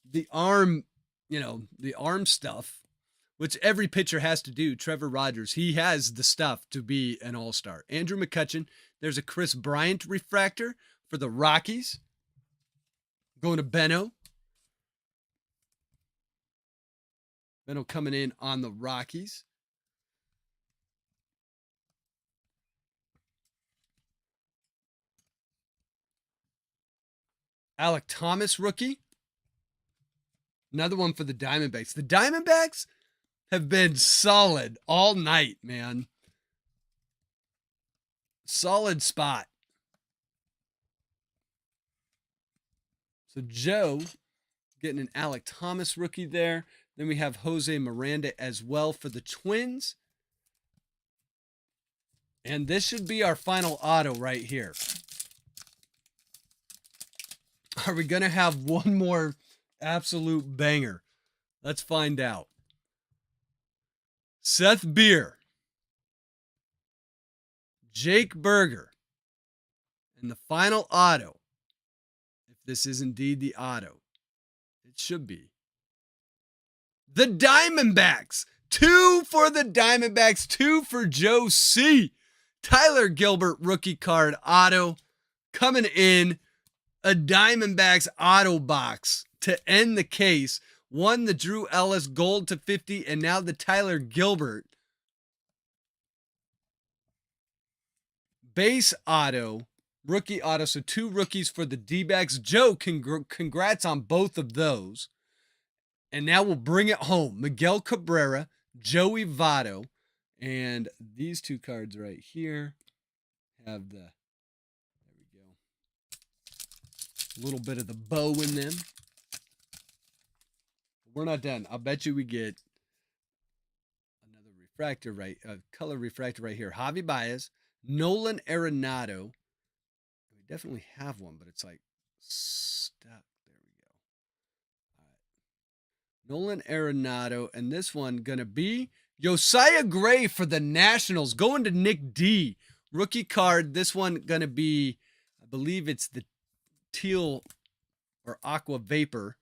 the arm, the arm stuff, which every pitcher has to do. Trevor Rogers, he has the stuff to be an all-star. Andrew McCutchen, there's a Chris Bryant refractor for the Rockies. Going to Benno. Benno coming in on the Rockies. Alec Thomas rookie. Another one for the Diamondbacks. The Diamondbacks have been solid all night, man. Solid spot. So Joe getting an Alec Thomas rookie there. Then we have Jose Miranda as well for the Twins. And this should be our final auto right here. Are we going to have one more absolute banger? Let's find out. Seth Beer, Jake Berger, and the final auto, if this is indeed the auto, it should be the Diamondbacks. 2 for the Diamondbacks, 2 for Joe C. Tyler Gilbert rookie card auto coming in. A Diamondbacks auto box to end the case. One, the Drew Ellis gold to 50, and now the Tyler Gilbert base auto, rookie auto. So 2 rookies for the D-backs. Joe, congrats on both of those. And now we'll bring it home. Miguel Cabrera, Joey Votto, and these 2 cards right here have the, there we go, a little bit of the bow in them. We're not done. I'll bet you we get another refractor color refractor right here. Javi Baez, Nolan Arenado. We definitely have one, but it's like stuck. There we go. All right. Nolan Arenado, and this one gonna be Josiah Gray for the Nationals, going to Nick D. Rookie card. This one gonna be, I believe it's the teal or aqua vapor.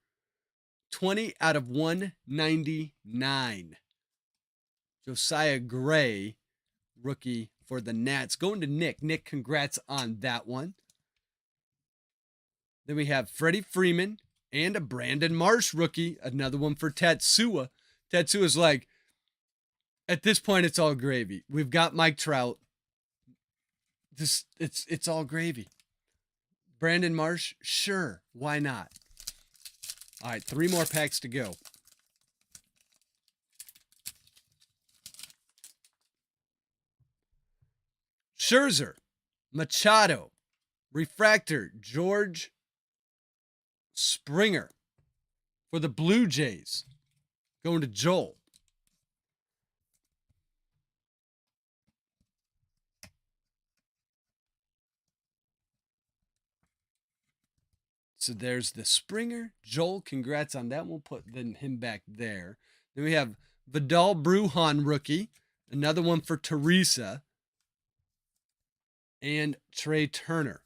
20 out of 199. Josiah Gray, rookie for the Nats. Going to Nick. Nick, congrats on that one. Then we have Freddie Freeman and a Brandon Marsh rookie. Another one for Tatsua. Tatsua's like, at this point, it's all gravy. We've got Mike Trout. It's all gravy. Brandon Marsh, sure, why not? All right, 3 more packs to go. Scherzer, Machado, refractor, George Springer for the Blue Jays. Going to Joel. So there's the Springer. Joel, congrats on that. We'll put him back there. Then we have Vidal Brujan rookie. Another one for Teresa. And Trey Turner.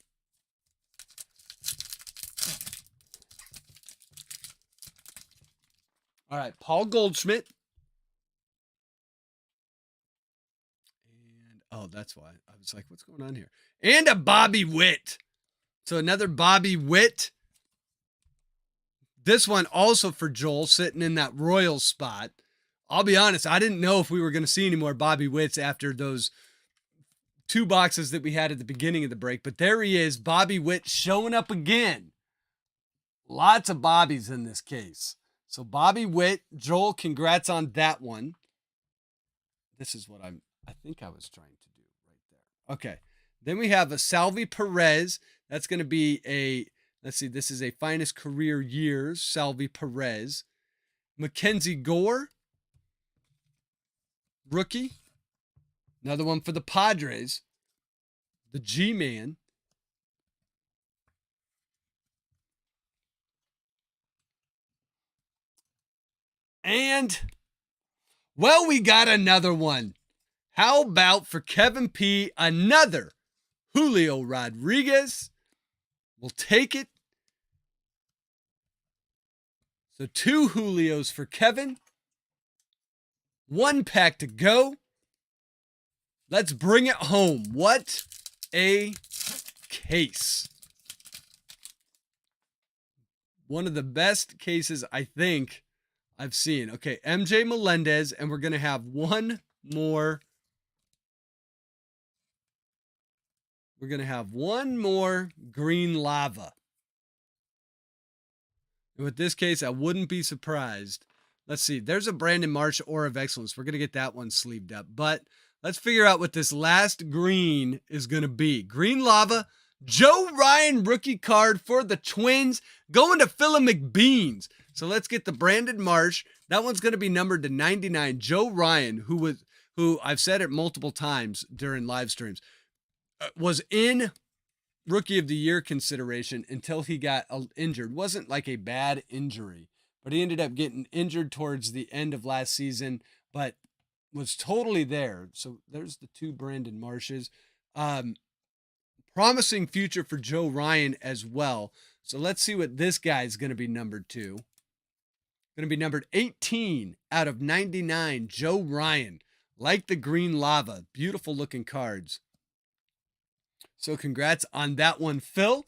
All right, Paul Goldschmidt. And, oh, that's why. I was like, what's going on here? And a Bobby Witt. So another Bobby Witt. This one also for Joel, sitting in that Royals spot. I'll be honest, I didn't know if we were going to see any more Bobby Witts after those 2 boxes that we had at the beginning of the break. But there he is, Bobby Witt showing up again. Lots of Bobbies in this case. So Bobby Witt, Joel, congrats on that one. This is what I think I was trying to do right there. Okay. Then we have a Salvi Perez. That's going to be a, let's see, this is a finest career years, Salvi Perez. Mackenzie Gore, rookie. Another one for the Padres, the G-Man. And, well, we got another one. How about for Kevin P, another Julio Rodriguez? We'll take it. So 2 Julios for Kevin. 1 pack to go. Let's bring it home. What a case. One of the best cases I think I've seen. Okay, MJ Melendez, and we're going to have one more. We're going to have one more green lava. And with this case, I wouldn't be surprised. Let's see. There's a Brandon Marsh Aura of Excellence. We're going to get that one sleeved up. But let's figure out what this last green is going to be. Green Lava, Joe Ryan rookie card for the Twins, going to Phillip McBeans. So let's get the Brandon Marsh. That one's going to be numbered to 99. Joe Ryan, who I've said it multiple times during live streams, was in Rookie of the Year consideration until he got injured. Wasn't like a bad injury, but he ended up getting injured towards the end of last season, but was totally there. So there's the two Brandon Marshes. Promising future for Joe Ryan as well. So let's see what this guy is going to be numbered to. Going to be numbered 18 out of 99. Joe Ryan, like the Green Lava. Beautiful looking cards. So congrats on that one, Phil.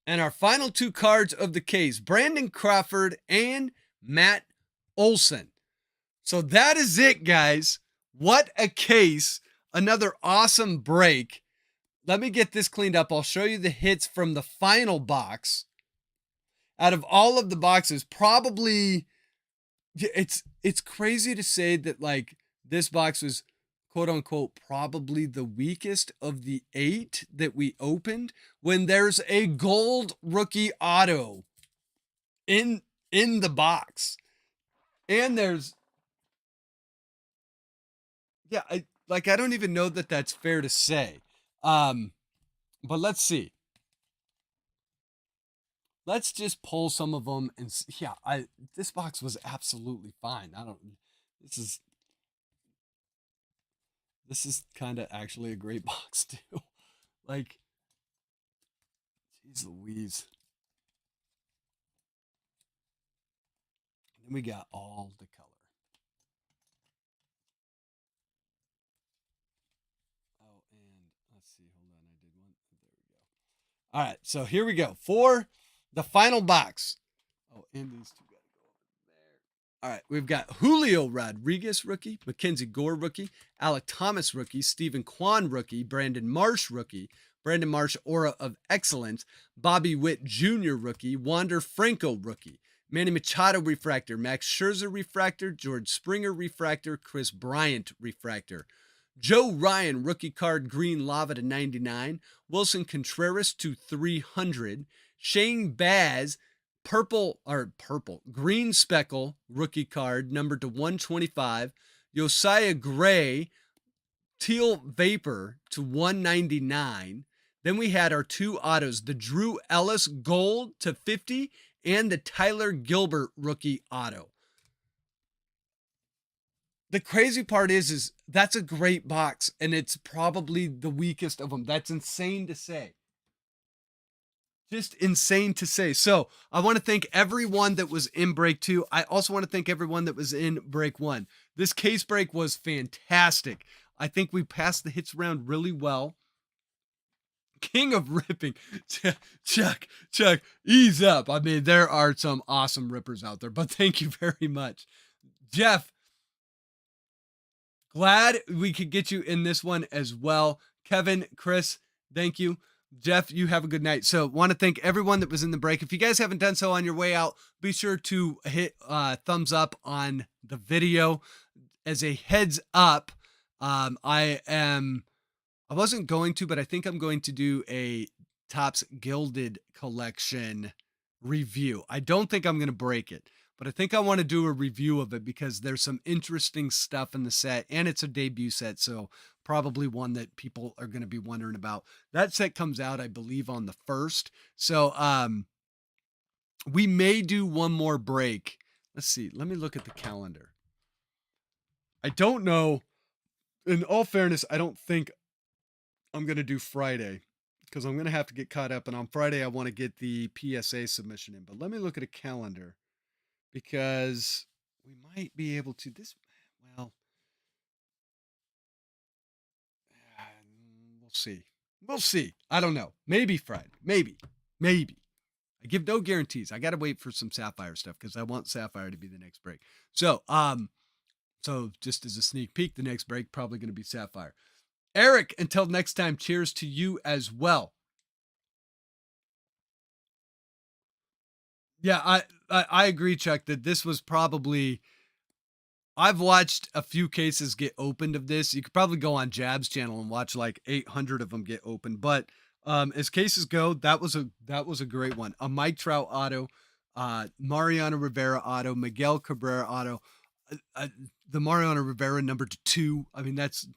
And our final two cards of the case, Brandon Crawford and Matt Olson. So that is it, guys. What a case. Another awesome break. Let me get this cleaned up. I'll show you the hits from the final box. Out of all of the boxes, probably it's crazy to say that like this box was quote unquote probably the weakest of the 8 that we opened when there's a gold rookie auto in the box. And there's I don't even know that that's fair to say. But let's see. Let's just pull some of them and see. This box was absolutely fine. This is kind of actually a great box too. Like, geez Louise. And then we got all the color. Oh, and let's see. Hold on. I did one. There we go. All right. So here we go for the final box. Oh, and these two got to go over there. All right. We've got Julio Rodriguez rookie, Mackenzie Gore rookie, Alec Thomas rookie, Stephen Kwan rookie, Brandon Marsh rookie, Brandon Marsh Aura of Excellence, Bobby Witt Jr. rookie, Wander Franco rookie, Manny Machado refractor, Max Scherzer refractor, George Springer refractor, Chris Bryant refractor, Joe Ryan rookie card Green Lava to 99, Wilson Contreras to 300, Shane Baz green speckle rookie card numbered to 125, Josiah Gray teal vapor to 199. Then we had our two autos, the Drew Ellis gold to 50 and the Tyler Gilbert rookie auto. The crazy part is that's a great box and it's probably the weakest of them. That's insane to say. Just insane to say. So I want to thank everyone that was in break 2. I also want to thank everyone that was in break 1. This case break was fantastic. I think we passed the hits round really well. King of ripping. Chuck, ease up. I mean, there are some awesome rippers out there, but thank you very much. Jeff, glad we could get you in this one as well. Kevin, Chris, thank you. Jeff, you have a good night. So want to thank everyone that was in the break. If you guys haven't done so on your way out, be sure to hit thumbs up on the video. As a heads up, I wasn't going to, but I think I'm going to do a Topps Gilded collection review. I don't think I'm going to break it, but I think I want to do a review of it because there's some interesting stuff in the set and it's a debut set. So probably one that people are going to be wondering about. That set comes out, I believe, on the 1st. So, we may do one more break. Let's see. Let me look at the calendar. I don't know. In all fairness, I don't think I'm going to do Friday because I'm going to have to get caught up. And on Friday, I want to get the PSA submission in. But let me look at a calendar because we might be able to We'll see. I don't know. Maybe Friday. Maybe. I give no guarantees. I got to wait for some Sapphire stuff because I want Sapphire to be the next break. So just as a sneak peek, the next break probably going to be Sapphire. Eric, until next time, cheers to you as well. Yeah, I agree, Chuck, that this was probably. I've watched a few cases get opened of this. You could probably go on Jab's channel and watch like 800 of them get opened. But as cases go, that was a great one. A Mike Trout auto, Mariano Rivera auto, Miguel Cabrera auto, the Mariano Rivera number 2. I mean, that's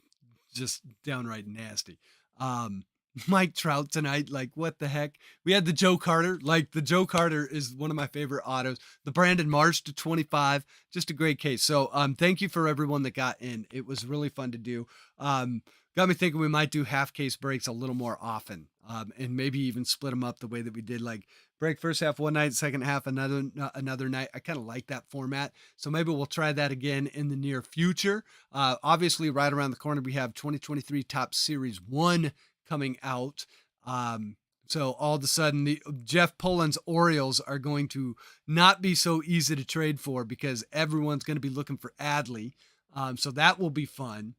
just downright nasty. Um, Mike Trout tonight, like what the heck? We had the Joe Carter, like the Joe Carter is one of my favorite autos. The Brandon Marsh to 25, just a great case. So thank you for everyone that got in. It was really fun to do. Got me thinking we might do half case breaks a little more often, and maybe even split them up the way that we did, like break first half one night, second half another night. I kind of like that format, so maybe we'll try that again in the near future. Obviously, right around the corner we have 2023 Top Series 1 coming out. So all of a sudden, the Jeff Poland's Orioles are going to not be so easy to trade for because everyone's going to be looking for Adley. So that will be fun.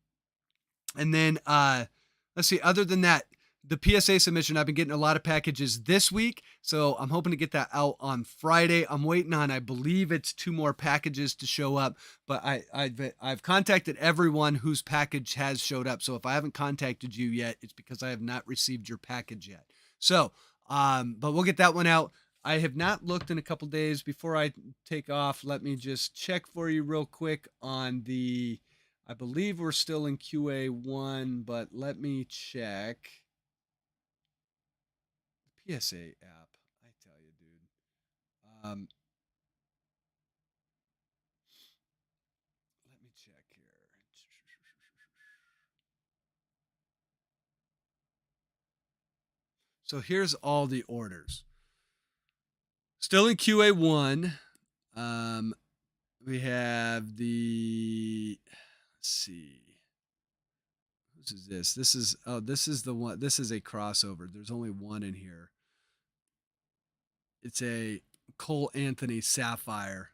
And then let's see, other than that, the PSA submission, I've been getting a lot of packages this week, so I'm hoping to get that out on Friday. I'm waiting on, I believe it's 2 more packages to show up, but I've contacted everyone whose package has showed up. So if I haven't contacted you yet, it's because I have not received your package yet. So, but we'll get that one out. I have not looked in a couple days. Before I take off, let me just check for you real quick on the, I believe we're still in QA1, but let me check. PSA app, I tell you, dude. Let me check here. So here's all the orders. Still in QA1. We have the, let's see. Whose is this? This is the one. This is a crossover. There's only one in here. It's a Cole Anthony Sapphire.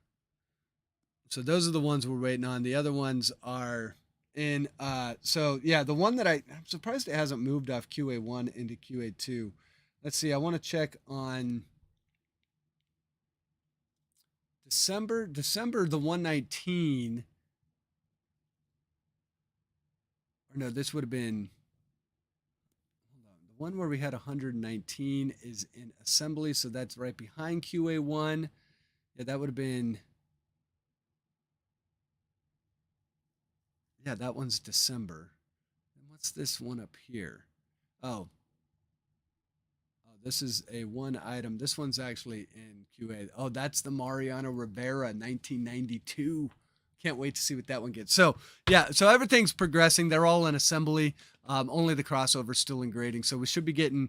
So those are the ones we're waiting on. The other ones are in. So yeah, the one that I'm surprised it hasn't moved off QA1 into QA2. Let's see. I want to check on December the 119. Or no, this would have been. The one where we had 119 is in assembly, so that's right behind QA1. Yeah, that would have been. Yeah, that one's December. And what's this one up here? Oh, this is a one item. This one's actually in QA. Oh, that's the Mariano Rivera 1992. Can't wait to see what that one gets. So yeah, so everything's progressing. They're all in assembly. Only the crossover's still in grading. So we should be getting,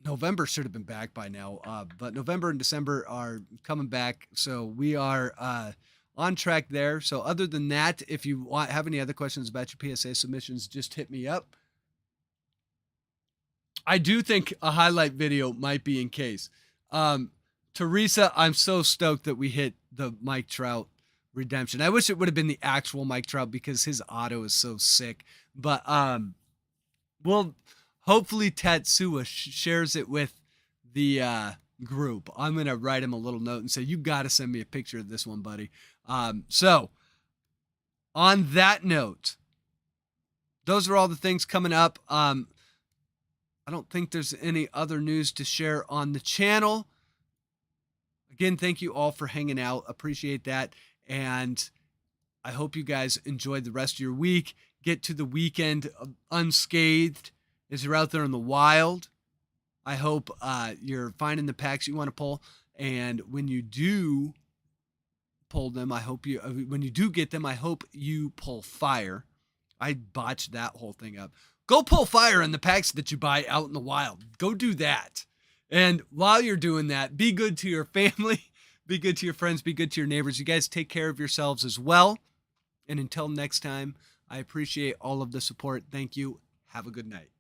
November should have been back by now. But November and December are coming back. So we are on track there. So other than that, if you have any other questions about your PSA submissions, just hit me up. I do think a highlight video might be in case. Teresa, I'm so stoked that we hit the Mike Trout redemption. I wish it would have been the actual Mike Trout because his auto is so sick. But we'll hopefully Tatsua shares it with the group. I'm gonna write him a little note and say, you got to send me a picture of this one, buddy. So on that note, those are all the things coming up. I don't think there's any other news to share on the channel. Again, thank you all for hanging out. Appreciate that. And I hope you guys enjoyed the rest of your week. Get to the weekend unscathed as you're out there in the wild. I hope you're finding the packs you want to pull. And when you do pull them, when you do get them, I hope you pull fire. I botched that whole thing up. Go pull fire in the packs that you buy out in the wild. Go do that. And while you're doing that, be good to your family, be good to your friends, be good to your neighbors. You guys take care of yourselves as well. And until next time, I appreciate all of the support. Thank you. Have a good night.